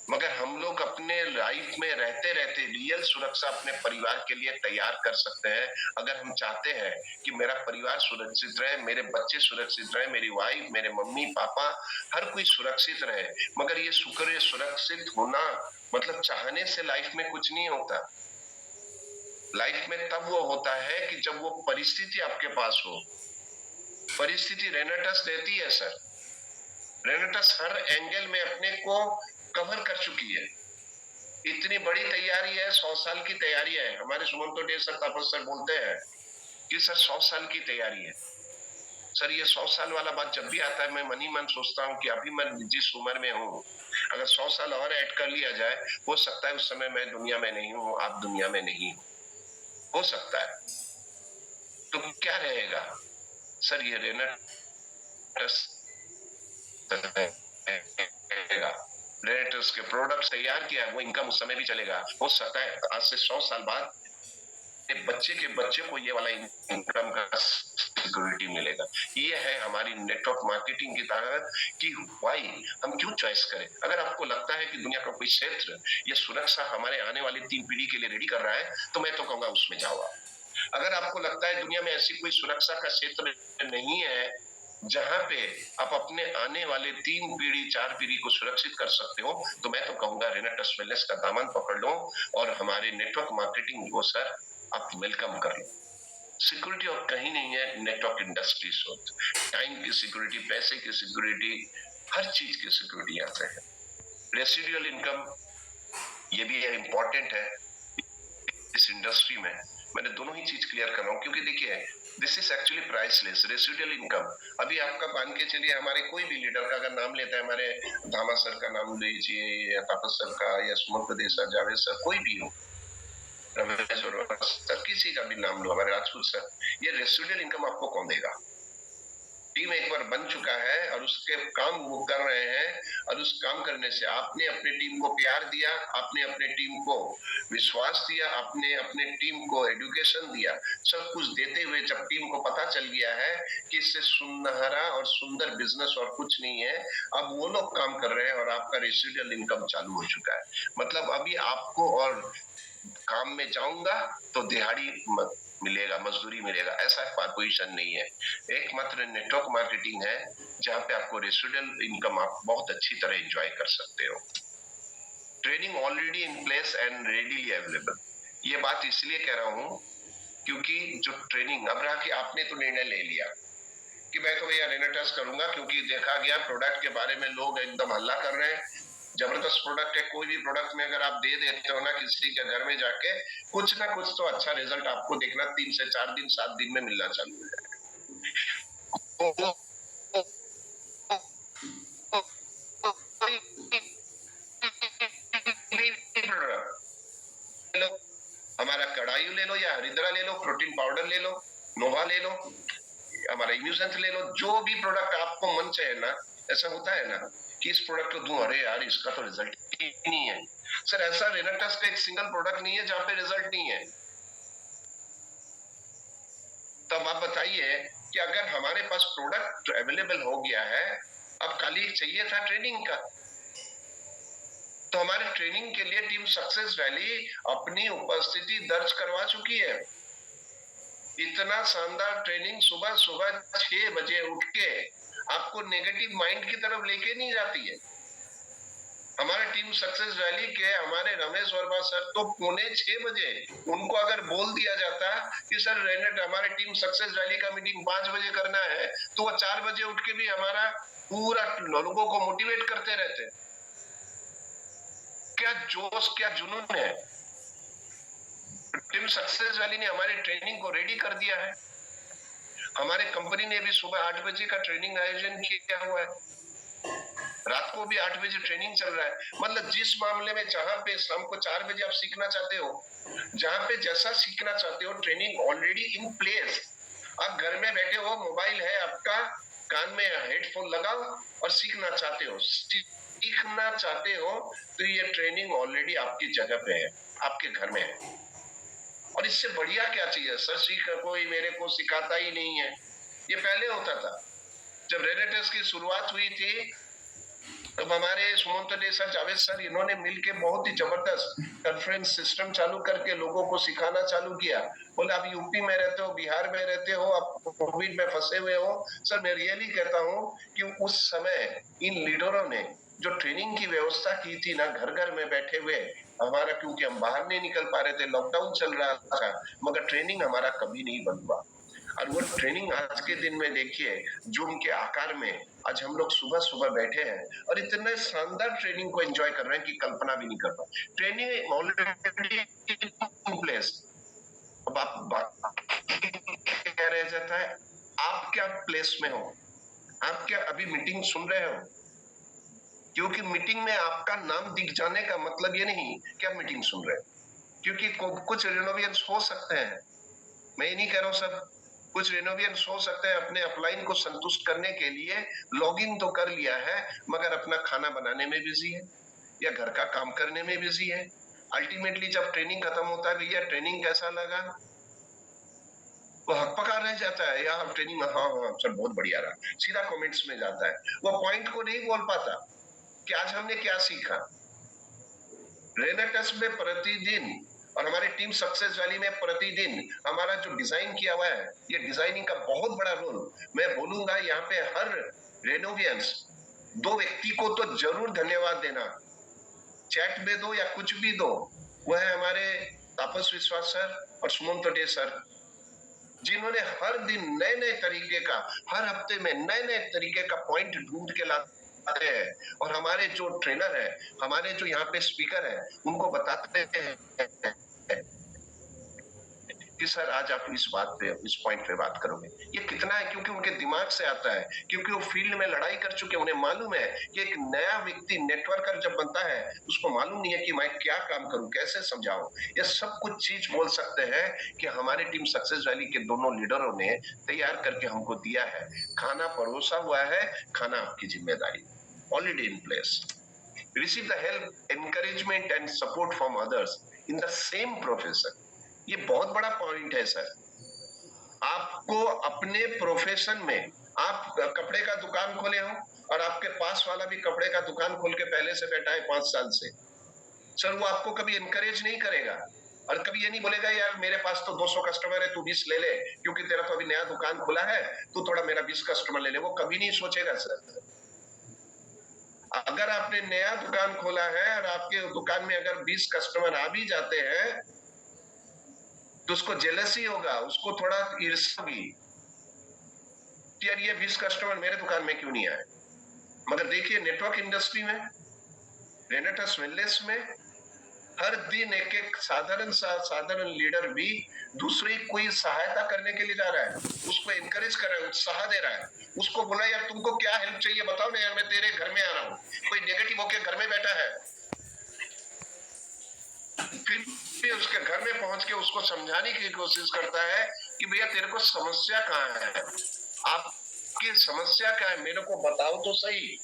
S1: मगर हम लोग अपने लाइफ में रहते रहते रियल सुरक्षा अपने परिवार के लिए तैयार कर सकते हैं अगर हम चाहते हैं कि मेरा परिवार सुरक्षित रहे, मेरे बच्चे सुरक्षित रहे, मेरी वाइफ, मेरे मम्मी पापा, हर कोई सुरक्षित रहे। मगर ये शुक्र, सुरक्षित होना मतलब चाहने से लाइफ में कुछ नहीं होता। लाइफ में तब वो होता है कि जब वो परिस्थिति आपके पास हो। परिस्थिति रेनेटस देती है सर, रेनेटस हर एंगल में अपने को कवर कर चुकी है। इतनी बड़ी तैयारी है, 100 साल की तैयारी है। हमारे सुमंतो डे सर, तापस सर बोलते हैं कि सर 100 साल की तैयारी है। सर ये 100 साल वाला बात जब भी आता है मैं मन ही मन सोचता हूँ कि अभी मैं जिस उम्र में हूँ, अगर 100 साल और ऐड कर लिया जाए, हो सकता है उस समय मैं दुनिया में नहीं हूँ, आप दुनिया में नहीं हो सकता है। तो क्या रहेगा सर, ये रेनेटस के प्रोडक्ट्स तैयार किया, वो इनकम उस समय भी चलेगा। हो सकता है आज से 100 साल बाद बच्चे के बच्चे को ये वाला इनकम का सिक्योरिटी मिलेगा। ये है हमारी नेटवर्क मार्केटिंग की ताकत कि वाई हम क्यों चॉइस करें। अगर आपको लगता है कि दुनिया का कोई क्षेत्र ये सुरक्षा हमारे आने वाली 3 पीढ़ी के लिए रेडी कर रहा है, तो मैं तो कहूंगा उसमें जाओ। अगर आपको लगता है दुनिया में ऐसी कोई सुरक्षा का क्षेत्र नहीं है जहां पे आप अपने आने वाले 3 पीढ़ी 4 पीढ़ी को सुरक्षित कर सकते हो, तो मैं तो कहूंगा रेनेटस वेलनेस का दामन पकड़ लो और हमारे नेटवर्क मार्केटिंग को सर आप वेलकम कर लो। सिक्योरिटी और कहीं नहीं है, नेटवर्क इंडस्ट्री से टाइम की सिक्योरिटी, पैसे की सिक्योरिटी, हर चीज की सिक्योरिटी यहाँ पे है। रेसिडुअल इनकम ये भी इम्पोर्टेंट है इस इंडस्ट्री में। मैंने दोनों ही चीज क्लियर कर रहा हूँ क्योंकि देखिए this is actually priceless. Residual income अभी आपका मान के चलिए, हमारे कोई भी लीडर का अगर नाम लेता है, हमारे धामा सर का नाम लीजिए या तापस सर का या सुमंत प्रदेश सर, जावेद सर, कोई भी हो, रमेश सर, किसी का भी नाम लो, हमारे राजपूत सर, ये रेसिडुअल इनकम आपको कौन देगा? टीम एक बार बन चुका है और उसके काम वो कर रहे हैं और उस काम करने से आपने अपने टीम को प्यार दिया, आपने अपने टीम को विश्वास दिया, आपने अपने टीम को एजुकेशन दिया, सब कुछ देते हुए जब टीम को पता चल गया है कि इससे सुनहरा और सुंदर बिजनेस और कुछ नहीं है, अब वो लोग काम कर रहे हैं और आपका रेसिडुअल इनकम चालू हो चुका है। मतलब अभी आपको और काम में जाऊंगा तो दिहाड़ी मिलेगा, मजदूरी मिलेगा, ऐसा पोजीशन नहीं है। एकमात्र नेटवर्क मार्केटिंग है जहां पे आपको रेसिडुअल इनकम आप बहुत अच्छी तरह एंजॉय कर सकते हो। Training already in place and readily available. ये बात इसलिए कह रहा हूं क्योंकि जो ट्रेनिंग अब रहा कि आपने तो निर्णय ले लिया कि मैं तो भैया रेनेटस करूंगा क्योंकि देखा गया प्रोडक्ट के बारे में लोग एकदम हल्ला कर रहे हैं, जबरदस्त प्रोडक्ट है। कोई भी प्रोडक्ट में अगर आप दे देते हो ना किसी के घर में जाके, कुछ ना कुछ तो अच्छा रिजल्ट आपको देखना 3 से 4 दिन 7 दिन में मिलना चालू हो जाएगा। हमारा कड़ायु ले लो या हरिद्रा ले लो, प्रोटीन पाउडर ले लो, नोवा ले लो, हमारा इम्यूसेंट ले लो, जो भी प्रोडक्ट आपको मन चाहे ना, ऐसा होता है ना कि इस प्रोडक्ट को दूं, अरे यार इसका तो रिजल्ट ही नहीं है। सर ऐसा रेनेटस का एक सिंगल प्रोडक्ट नहीं है जहां पे रिजल्ट नहीं है। तब आप बताइए कि अगर हमारे पास प्रोडक्ट अवेलेबल हो गया है, अब खाली चाहिए था ट्रेनिंग का, तो हमारे ट्रेनिंग के लिए टीम सक्सेस वैली अपनी उपस्थिति दर्ज करवा चुकी है। इतना शानदार ट्रेनिंग सुबह सुबह 6 बजे उठ के आपको नेगेटिव माइंड की तरफ लेके नहीं जाती है। हमारे टीम सक्सेस वैली के हमारे रमेश वर्मा सर तो 5:45 बजे उनको अगर बोल दिया जाता कि सर रेनेट हमारे टीम सक्सेस वैली का मीटिंग 5 बजे करना है, तो वो 4 बजे उठ के भी हमारा पूरा लोगों को मोटिवेट करते रहते। क्या जोश, क्या जुनून है। टीम सक्सेस वैली ने हमारी ट्रेनिंग को रेडी कर दिया है। हमारे कंपनी ने भी सुबह 8 बजे का ट्रेनिंग आयोजन किया हुआ है, रात को भी 8 बजे ट्रेनिंग चल रहा है। मतलब जिस मामले में जहां पे शाम को 4 बजे आप सीखना चाहते हो, जहां पे जैसा सीखना चाहते हो, ट्रेनिंग ऑलरेडी इन प्लेस। आप घर में बैठे हो, मोबाइल है आपका, कान में हेडफोन लगाओ और सीखना चाहते हो, तो ये ट्रेनिंग ऑलरेडी आपकी जगह पे है, आपके घर में है। और इससे बढ़िया क्या चाहिए सर। सीख कोई मेरे को सिखाता ही नहीं है, ये पहले होता था। जब रेनेटस की शुरुआत हुई थी तब हमारे Sumant day sir, Javed sir, इन्होंने मिलके बहुत ही जबरदस्त कॉन्फ्रेंस सिस्टम चालू करके लोगों को सिखाना चालू किया। बोले आप यूपी में रहते हो, बिहार में रहते हो, आप कोविड में फंसे हुए हो। सर मैं रियली कहता हूँ कि उस समय इन लीडरों ने जो ट्रेनिंग की व्यवस्था की थी ना, घर घर में बैठे हुए हमारा, क्योंकि हम बाहर नहीं निकल पा रहे थे, लॉकडाउन चल रहा था, मगर ट्रेनिंग हमारा कभी नहीं बंद हुआ। और वो ट्रेनिंग आज के दिन में देखिए जूम के आकार में, आज हम लोग सुबह सुबह बैठे हैं और इतने शानदार ट्रेनिंग को एंजॉय कर रहे हैं कि कल्पना भी नहीं कर पाए। Training already in place. अब आप क्या रह जाता है, आप क्या प्लेस में हो, आप क्या अभी मीटिंग सुन रहे हो। क्योंकि मीटिंग में आपका नाम दिख जाने का मतलब ये नहीं कि आप मीटिंग सुन रहे हो, क्योंकि कुछ रिनोवेशंस हो सकते हैं, मैं ये नहीं कह रहा हूं सब, कुछ रिनोवेशंस हो सकते हैं, अपने अपलाइन को संतुष्ट करने के लिए लॉगिन तो कर लिया है, मगर अपना खाना बनाने में बिजी है या घर का काम करने में बिजी है। अल्टीमेटली जब ट्रेनिंग खत्म होता है, भैया ट्रेनिंग कैसा लगा, वो हकपका रह जाता है, यार ट्रेनिंग हाँ हाँ सर बहुत बढ़िया रहा, सीधा कमेंट्स में जाता है, वो पॉइंट को नहीं बोल पाता कि आज हमने क्या सीखा। रेनेटस में प्रतिदिन और हमारे टीम सक्सेस वैली में प्रतिदिन हमारा जो डिजाइन किया हुआ है, ये डिजाइनिंग का बहुत बड़ा रोल मैं बोलूंगा। यहाँ पे हर रेनोवियंस 2 व्यक्ति को तो जरूर धन्यवाद देना, चैट में दो या कुछ भी दो, वह है हमारे तापस विश्वास सर और सुमंत डे सर, जिन्होंने हर दिन नए नए तरीके का, हर हफ्ते में नए नए तरीके का पॉइंट ढूंढ के लाते हैं। और हमारे जो ट्रेनर है, हमारे जो यहाँ पे स्पीकर है, उनको बताते हैं कि सर आज आप इस बात पे, इस पॉइंट पे बात करोगे। ये कितना है, क्योंकि उनके दिमाग से आता है, क्योंकि वो फील्ड में लड़ाई कर चुके हैं, उन्हें मालूम है कि एक नया व्यक्ति नेटवर्कर जब बनता है उसको मालूम नहीं है कि मैं क्या काम करूं, कैसे समझाऊं। ये सब कुछ चीज बोल सकते हैं कि हमारे टीम सक्सेस वैली के दोनों लीडरों ने तैयार करके हमको दिया है। खाना परोसा हुआ है, खाना आपकी जिम्मेदारी, already in place. Receive the help, encouragement and support from others in the same profession. ये बहुत बड़ा पॉइंट है सर। आपको अपने प्रोफेशन में, आप कपड़े का दुकान खोले हो और आपके पास वाला भी कपड़े का दुकान खोल के पहले से बैठा है 5 साल से, सर वो आपको कभी इनकरेज नहीं करेगा और कभी ये नहीं बोलेगा यार मेरे पास तो 200 कस्टमर है, तू 20 ले ले, क्योंकि तेरा तो अभी नया दुकान खुला है, तू थोड़ा मेरा 20 कस्टमर ले ले। वो कभी नहीं सोचेगा सर। अगर आपने नया दुकान खोला है और आपके दुकान में अगर 20 कस्टमर आ भी जाते हैं तो उसको जेलसी होगा, उसको थोड़ा ईर्ष्या होगी कि यार ये 20 कस्टमर मेरे दुकान में क्यों नहीं आए। मगर देखिए नेटवर्क इंडस्ट्री में रेनेटस वेलनेस में हर दिन एक एक साधारण लीडर भी दूसरी कोई सहायता करने के लिए जा रहा है, उसको एनकरेज कर रहा है, उत्साह दे रहा है, उसको बोला यार तुमको क्या हेल्प चाहिए बताओ ना यार, मैं तेरे घर में आ रहा हूँ। कोई नेगेटिव होके घर में बैठा है, फिर भी उसके घर में पहुंच के उसको समझाने की कोशिश करता है कि भैया तेरे को समस्या कहाँ है, आपकी समस्या क्या है, मेरे को बताओ तो सही।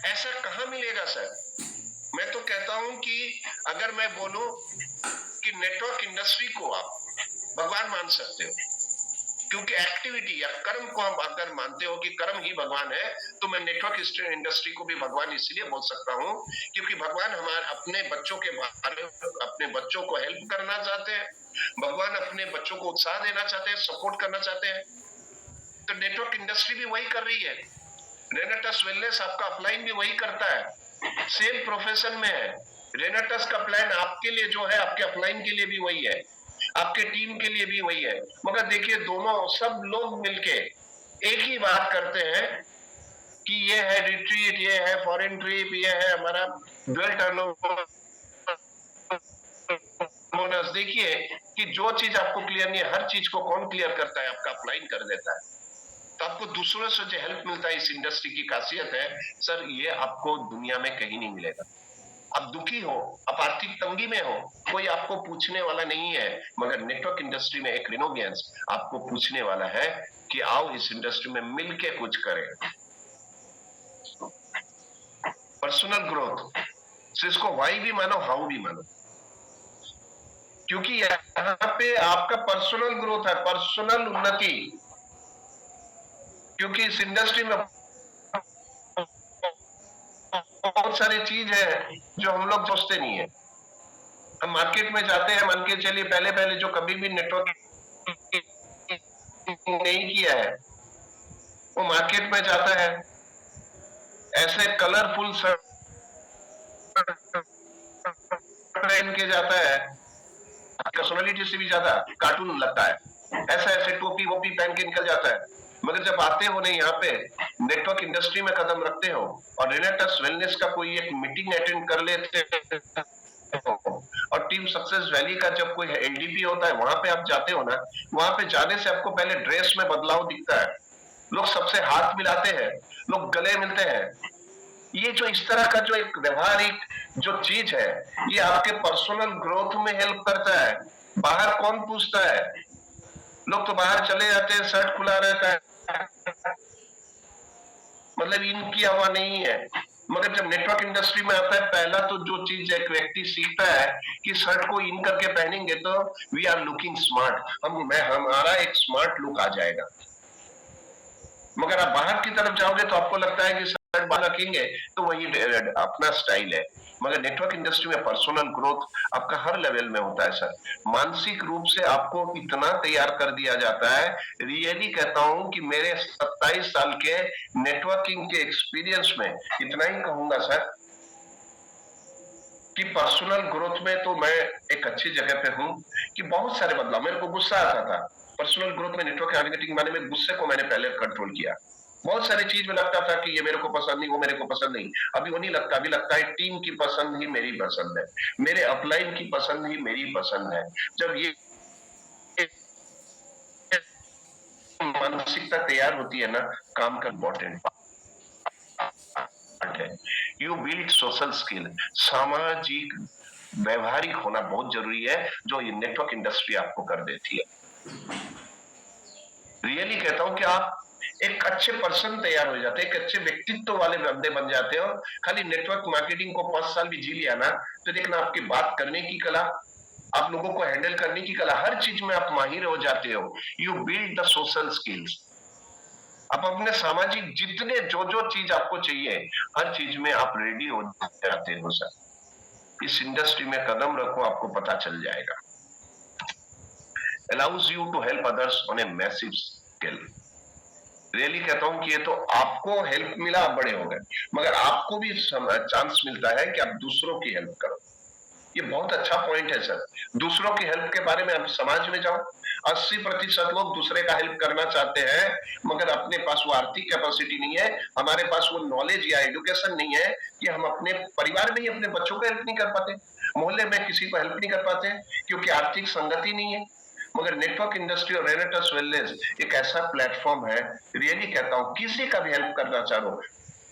S1: ऐसा कहाँ मिलेगा सर? मैं तो कहता हूं कि अगर मैं बोलूं कि नेटवर्क इंडस्ट्री को आप भगवान मान सकते हो, क्योंकि एक्टिविटी या कर्म को हम अगर मानते हो कि कर्म ही भगवान है, तो मैं नेटवर्क इंडस्ट्री को भी भगवान इसलिए बोल सकता हूं क्योंकि भगवान हमारे अपने बच्चों के बारे में, अपने बच्चों को हेल्प करना चाहते हैं, भगवान अपने बच्चों को उत्साह देना चाहते हैं, सपोर्ट करना चाहते हैं। तो नेटवर्क इंडस्ट्री भी वही कर रही है, रेनेटस वेलनेस आपका अपलाइन भी वही करता है, सेम प्रोफेशन में है। रेनेटस का प्लान आपके लिए जो है, आपके अपलाइन के लिए भी वही है, आपके टीम के लिए भी वही है। मगर देखिए दोनों सब लोग मिलके एक ही बात करते हैं कि ये है रिट्रीट, ये है फॉरेन ट्रिप, ये है हमारा ड्वेल टर्नओवर बोनस। देखिए कि जो चीज आपको क्लियर नहीं है, हर चीज को कौन क्लियर करता है? आपका अपलाइन कर देता है। तो आपको दूसरों से जो हेल्प मिलता है, इस इंडस्ट्री की खासियत है सर, ये आपको दुनिया में कहीं नहीं मिलेगा। आप दुखी हो, आप आर्थिक तंगी में हो, कोई आपको पूछने वाला नहीं है, मगर नेटवर्क इंडस्ट्री में एक रिनोवियंस आपको पूछने वाला है कि आओ इस इंडस्ट्री में मिलके कुछ करें। पर्सनल ग्रोथ, इसको वाई भी मानो, हाउ भी मानो, क्योंकि यहाँ पे आपका पर्सनल ग्रोथ है, पर्सनल उन्नति। क्योंकि इस इंडस्ट्री में बहुत सारी चीज है जो हम लोग सोचते नहीं है। हम मार्केट में जाते हैं, मान के चलिए पहले पहले जो कभी भी नेटवर्क नहीं किया है, वो मार्केट में जाता है, ऐसे कलरफुल शर्ट पहन के जाता है, पर्सनालिटी से भी ज्यादा कार्टून लगता है, ऐसा ऐसे टोपी वोपी पहन के निकल जाता है। मगर जब आते हो नहीं यहाँ पे नेटवर्क इंडस्ट्री में कदम रखते हो और रेनेटस वेलनेस का कोई एक मीटिंग अटेंड कर लेते हो, और टीम सक्सेस वैली का जब कोई एलडीपी होता है वहां पे आप जाते हो ना, वहां पे जाने से आपको पहले ड्रेस में बदलाव दिखता है, लोग सबसे हाथ मिलाते हैं, लोग गले मिलते हैं। ये जो इस तरह का जो एक व्यवहारिक जो चीज है, ये आपके पर्सनल ग्रोथ में हेल्प करता है। बाहर कौन पूछता है? लोग तो बाहर चले जाते हैं, शर्ट खुला रहता है, मतलब इनकी हवा नहीं है। मगर जब नेटवर्क इंडस्ट्री में आता है, पहला तो जो चीज एक व्यक्ति सीखता है कि शर्ट को इन करके पहनेंगे तो वी आर लुकिंग स्मार्ट, हमारा एक स्मार्ट लुक आ जाएगा। मगर आप बाहर की तरफ जाओगे तो आपको लगता है कि शर्ट बाहर रखेंगे तो वही अपना स्टाइल है। मगर नेटवर्क इंडस्ट्री में पर्सनल ग्रोथ आपका हर लेवल में होता है सर। मानसिक रूप से आपको इतना तैयार कर दिया जाता है, रियली कहता हूं कि मेरे 27 साल के नेटवर्किंग के एक्सपीरियंस में इतना ही कहूंगा सर कि पर्सनल ग्रोथ में तो मैं एक अच्छी जगह पे हूं कि बहुत सारे बदलाव। मेरे को गुस्सा आता था, पर्सनल ग्रोथ में नेटवर्क मार्केटिंग माने में गुस्से को मैंने पहले कंट्रोल किया। बहुत सारी चीज में लगता था कि ये मेरे को पसंद नहीं, वो मेरे को पसंद नहीं, अभी वो नहीं लगता। अभी लगता है टीम की पसंद ही मेरी पसंद है, मेरे अपलाइन की पसंद ही मेरी पसंद है। जब ये मानसिकता तैयार होती है ना, काम का इम्पोर्टेंट पार्ट है। यू बिल्ड सोशल स्किल, सामाजिक व्यवहारिक होना बहुत जरूरी है, जो ये नेटवर्क इंडस्ट्री आपको कर देती है। रियली कहता हूं कि आप एक अच्छे पर्सन तैयार हो जाते हैं, एक अच्छे व्यक्तित्व वाले बंदे बन जाते हो। खाली नेटवर्क मार्केटिंग को 5 साल भी जी लिया ना, तो देखना आपकी बात करने की कला, आप लोगों को हैंडल करने की कला, हर चीज में आप माहिर हो जाते हो। You build the social skills. आप अपने सामाजिक जितने जो जो चीज आपको चाहिए, हर चीज में आप रेडी हो जाते हो सर। इस इंडस्ट्री में कदम रखो, आपको पता चल जाएगा। allows you to help others on a massive scale। Really कहता हूं कि ये तो आपको हेल्प मिला, आप बड़े हो गए, मगर आपको भी चांस मिलता है कि आप दूसरों की हेल्प करो। ये बहुत अच्छा पॉइंट है सर। दूसरों की हेल्प के बारे में हम समाज में जाओ, 80% लोग दूसरे का हेल्प करना चाहते हैं, मगर अपने पास वो आर्थिक कैपेसिटी नहीं है, हमारे पास वो नॉलेज या एजुकेशन नहीं है कि हम अपने परिवार में ही अपने बच्चों को हेल्प नहीं कर पाते, मोहल्ले में किसी को हेल्प नहीं कर पाते, क्योंकि आर्थिक संगति नहीं है। मगर नेटवर्क इंडस्ट्री और रेनेटस वेलनेस एक ऐसा प्लेटफॉर्म है, रियली कहता हूँ, किसी का भी हेल्प करना चाहो,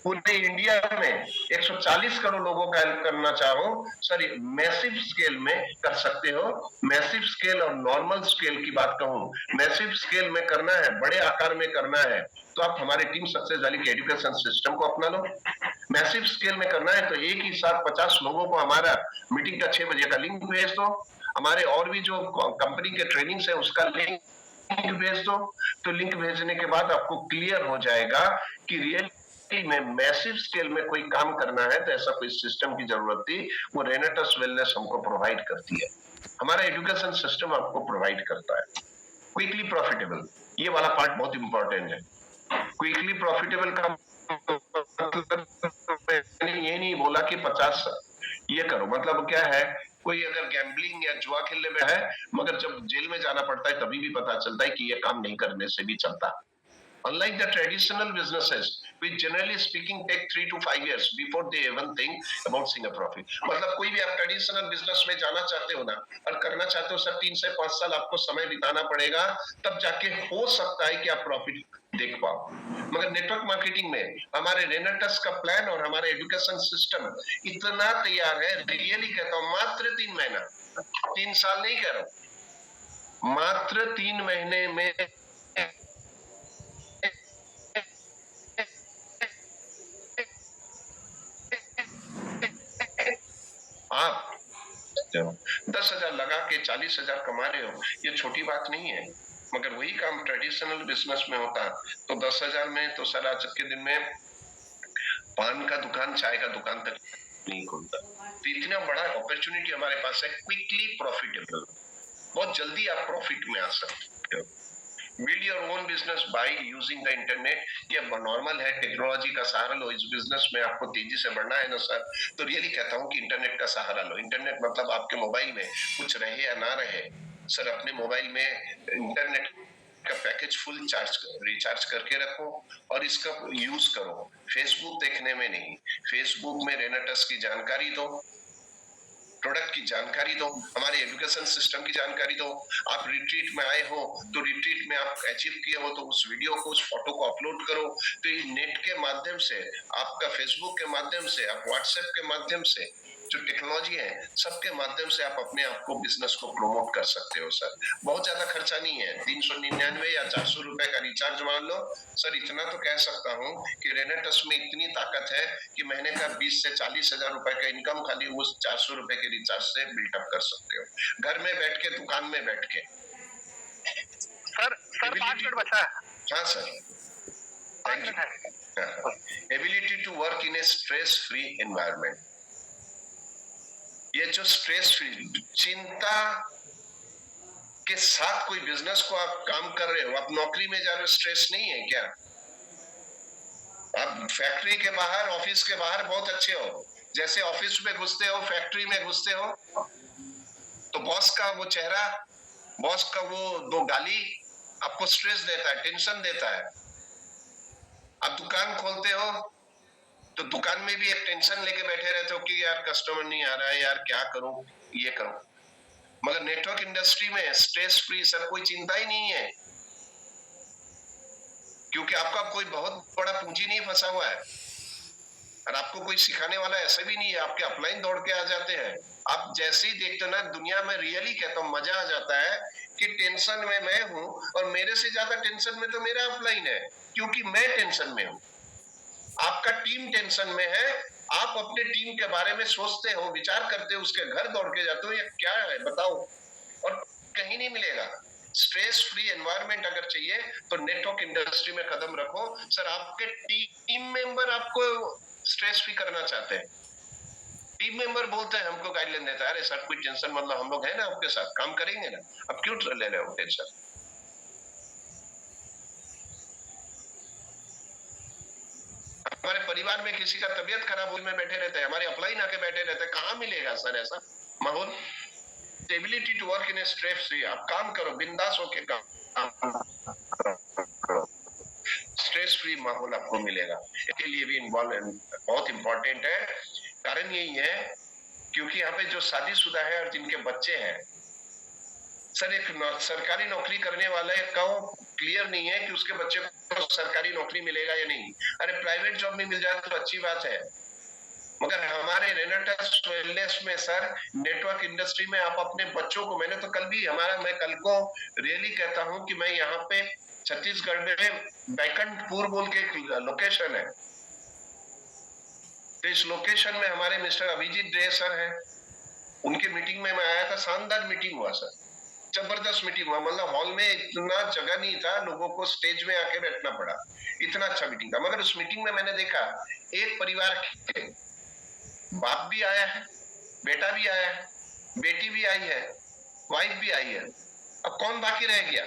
S1: पूरे इंडिया में 140 करोड़ लोगों का हेल्प करना चाहो सर, मैसिव स्केल में कर सकते हो। मैसिव स्केल और नॉर्मल स्केल की बात कहूं, मैसिव स्केल में करना है, बड़े आकार में करना है, तो आप हमारे टीम सक्सेस वैली के एजुकेशन सिस्टम को अपना लो। मैसिव स्केल में करना है तो एक ही साथ 50 लोगों को हमारा मीटिंग का 6 बजे का लिंक भेज दो, हमारे और भी जो कंपनी के ट्रेनिंग्स है उसका लिंक भेज दो, तो लिंक भेजने के बाद आपको क्लियर हो जाएगा कि रियल में मैसिव स्केल में कोई काम करना है तो ऐसा कोई सिस्टम की जरूरत थी, वो रेनेटस वेलनेस हमको प्रोवाइड करती है, हमारा एजुकेशन सिस्टम आपको प्रोवाइड करता है। क्विकली प्रॉफिटेबल, ये वाला पार्ट बहुत इंपॉर्टेंट है। क्विकली प्रॉफिटेबल का मतलब मैंने ये नहीं बोला कि 50 ये करो, मतलब क्या है, कोई अगर गैम्बलिंग या जुआ खेलने में है, मगर जब जेल में जाना पड़ता है तभी भी पता चलता है कि ये काम नहीं करने से भी चलता। Unlike the traditional businesses, which generally speaking take 3 to 5 years before they even think about seeing a profit. मतलब कोई भी आप ट्रेडिशनल बिजनेस में जाना चाहते हो ना, और करना चाहते हो सर, 3 से 5 साल आपको समय बिताना पड़ेगा, तब जाके हो सकता है कि आप प्रॉफिट देख पाओ। मगर नेटवर्क मार्केटिंग में हमारे रेनेटस का प्लान और हमारे एजुकेशन सिस्टम इतना तैयार है, रियली कहता हूँ, मात्र 3 महीना, 3 साल नहीं कह रहा हूँ, मात्र 3 महीने में आप 10,000 लगा के 40,000 कमा रहे हो, ये छोटी बात नहीं है। मगर वही काम ट्रेडिशनल बिजनेस में होता तो 10,000 में तो सर आज के दिन में पान का दुकान, चाय का दुकान तक नहीं खुलता। तो इतना बड़ा अपॉर्चुनिटी हमारे पास है, क्विकली प्रॉफिटेबल, बहुत जल्दी आप प्रॉफिट में आ सकते हो। Build your own business by using the internet, ये नॉर्मल है, टेक्नोलॉजी का सहारा लो। इस बिजनेस में आपको तेजी से बढ़ना है ना सर, तो रियली कहता हूँ कि इंटरनेट का सहारा लो। इंटरनेट मतलब आपके मोबाइल में कुछ रहे या ना रहे, सर अपने मोबाइल में इंटरनेट का पैकेज फुल चार्ज रिचार्ज करके रखो और इसका यूज करो। फेसबुक देखने में नहीं, फेसबुक में रेनेटस की जानकारी दो, प्रोडक्ट की जानकारी दो, हमारे एजुकेशन सिस्टम की जानकारी दो। आप रिट्रीट में आए हो तो रिट्रीट में आप अचीव किए हो तो उस वीडियो को, उस फोटो को अपलोड करो। तो ये नेट के माध्यम से, आपका फेसबुक के माध्यम से, आप व्हाट्सएप के माध्यम से, जो टेक्नोलॉजी है सबके माध्यम से आप अपने आप को, बिजनेस को प्रमोट कर सकते हो सर। बहुत ज्यादा खर्चा नहीं है, 399 या 400 रुपए का रिचार्ज मान लो सर। इतना तो कह सकता हूँ कि रेनेटस में इतनी ताकत है कि महीने का 20 से 40 हजार रुपए का इनकम खाली उस 400 रुपए के रिचार्ज से बिल्टअप कर सकते हो, घर में बैठ के, दुकान में बैठ के।
S2: सर 5 मिनट बचा है।
S1: हाँ sir, thank you. Ability to work in a stress free environment, ये जो स्ट्रेस फ्री, चिंता के साथ कोई बिजनेस को आप काम कर रहे हो, आप नौकरी में जा रहे हो, स्ट्रेस नहीं है क्या? आप फैक्ट्री के बाहर, ऑफिस के बाहर बहुत अच्छे हो, जैसे ऑफिस में घुसते हो, फैक्ट्री में घुसते हो, तो बॉस का वो चेहरा, बॉस का वो 2 गाली आपको स्ट्रेस देता है, टेंशन देता है। आप दुकान खोलते हो तो दुकान में भी एक टेंशन लेके बैठे रहते हो कि यार कस्टमर नहीं आ रहा है, यार क्या करूं, ये करूं। मगर नेटवर्क इंडस्ट्री में स्ट्रेस फ्री सर, कोई चिंता ही नहीं है, क्योंकि आपका कोई बहुत बड़ा पूंजी नहीं फंसा हुआ है और आपको कोई सिखाने वाला ऐसा भी नहीं है, आपके अपलाइन दौड़ के आ जाते हैं। आप जैसे ही देखते हो ना, दुनिया में रियली कहता हूँ मजा आ जाता है कि टेंशन में मैं हूं और मेरे से ज्यादा टेंशन में तो मेरा अपलाइन है, क्योंकि मैं टेंशन में हूं। आपका टीम टेंशन में है, आप अपने टीम के बारे में सोचते हो, विचार करते हो, उसके घर दौड़ के जाते हो, ये क्या है बताओ, और कहीं नहीं मिलेगा। स्ट्रेस फ्री एनवायरनमेंट अगर चाहिए तो नेटवर्क इंडस्ट्री में कदम रखो सर। आपके टीम मेंबर आपको स्ट्रेस फ्री करना चाहते हैं, टीम मेंबर बोलते हैं, हमको गाइडलाइन देता है, अरे सर कोई टेंशन मतलब, हम लोग है ना आपके साथ, काम करेंगे ना, अब क्यों ले रहे हो टेंशन। हमारे परिवार में किसी का तबियत खराब हुई में बैठे रहते हैं, हमारे अपलाइन आके बैठे रहते हैं, कहाँ मिलेगा सर ऐसा, माहौल, ability to work in a stress free, आप काम करो, बिंदास होके काम करो, स्ट्रेस फ्री माहौल आपको मिलेगा। इसके लिए भी इन्वॉल्व बहुत इंपॉर्टेंट है। कारण यही है क्योंकि यहाँ पे जो शादीशुदा है और जिनके बच्चे हैं, सर एक सरकारी नौकरी करने वाले का क्लियर नहीं है कि उसके बच्चे को सरकारी नौकरी मिलेगा या नहीं। अरे प्राइवेट जॉब में मिल जाए तो अच्छी बात है, मगर हमारे रेनेटस वेलनेस में सर, नेटवर्क इंडस्ट्री में आप अपने बच्चों को, मैंने तो कल भी मैं कल को रियली कहता हूं कि मैं यहाँ पे छत्तीसगढ़ में बैकुंठपुर बोल के एक लोकेशन है, तो इस लोकेशन में हमारे मिस्टर अभिजीत डे सर है, उनके मीटिंग में मैं आया था, शानदार मीटिंग हुआ सर, जबरदस्त मीटिंग हुआ, मतलब हॉल में इतना जगह नहीं था, लोगों को स्टेज में आके बैठना पड़ा, इतना अच्छा मीटिंग था। मगर उस मीटिंग में मैंने देखा एक परिवार के बाप भी आया है, बेटा भी आया है, बेटी भी आई है, वाइफ भी आई है, अब कौन बाकी रह गया?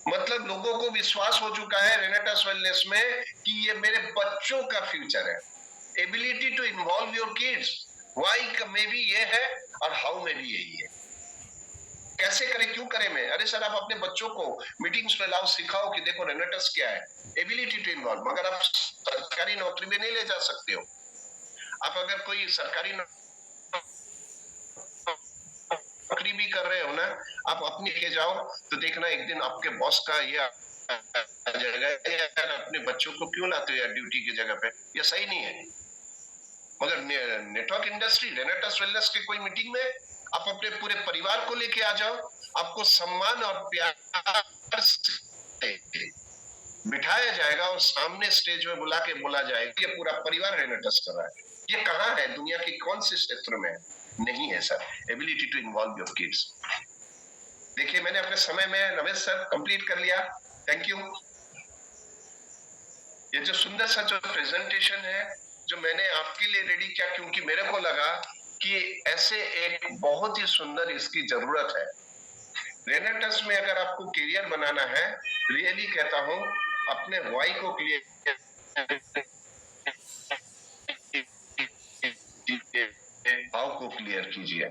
S1: मतलब लोगों को विश्वास हो चुका है रेनेटस वेलनेस में कि ये मेरे बच्चों का फ्यूचर है। Ability to involve your kids, वाई में भी ये है और हाउ में भी यही है। कैसे करें, क्यों करें मैं? अरे सर, आप अपने बच्चों को मीटिंग्स में लाओ, सिखाओ कि देखो रेनेटस क्या है, एबिलिटी टू इन्वॉल्व। मगर आप सरकारी नौकरी में नहीं ले जा सकते हो। आप अगर कोई सरकारी नौकरी भी कर रहे हो ना, आप अपनी के जाओ तो देखना एक दिन आपके बॉस का ये आ जाएगा, यार अपने बच्चों को क्यों लाते हो यार ड्यूटी की जगह पे, ये सही नहीं है। मगर नेटवर्क इंडस्ट्री, रेनेटस वेलनेस के कोई मीटिंग में आप अपने पूरे परिवार को लेके आ जाओ, आपको सम्मान और प्यार से बिठाया जाएगा और सामने स्टेज में बुला के बोला जाएगा ये पूरा परिवार रेनेटस कर रहा है। ये कहाँ है, दुनिया की कौन से क्षेत्र में नहीं है sir, ability to involve your kids. देखिए मैंने अपने समय में नवेश सर कंप्लीट कर लिया, थैंक यू। ये जो सुंदर सा जो प्रेजेंटेशन है जो मैंने आपके लिए रेडी किया, क्योंकि मेरे को लगा कि ऐसे एक बहुत ही सुंदर इसकी जरूरत है। रेनेटस में अगर आपको करियर बनाना है, रियली कहता हूं, अपने वाई को क्लियर, हाउ को क्लियर कीजिए।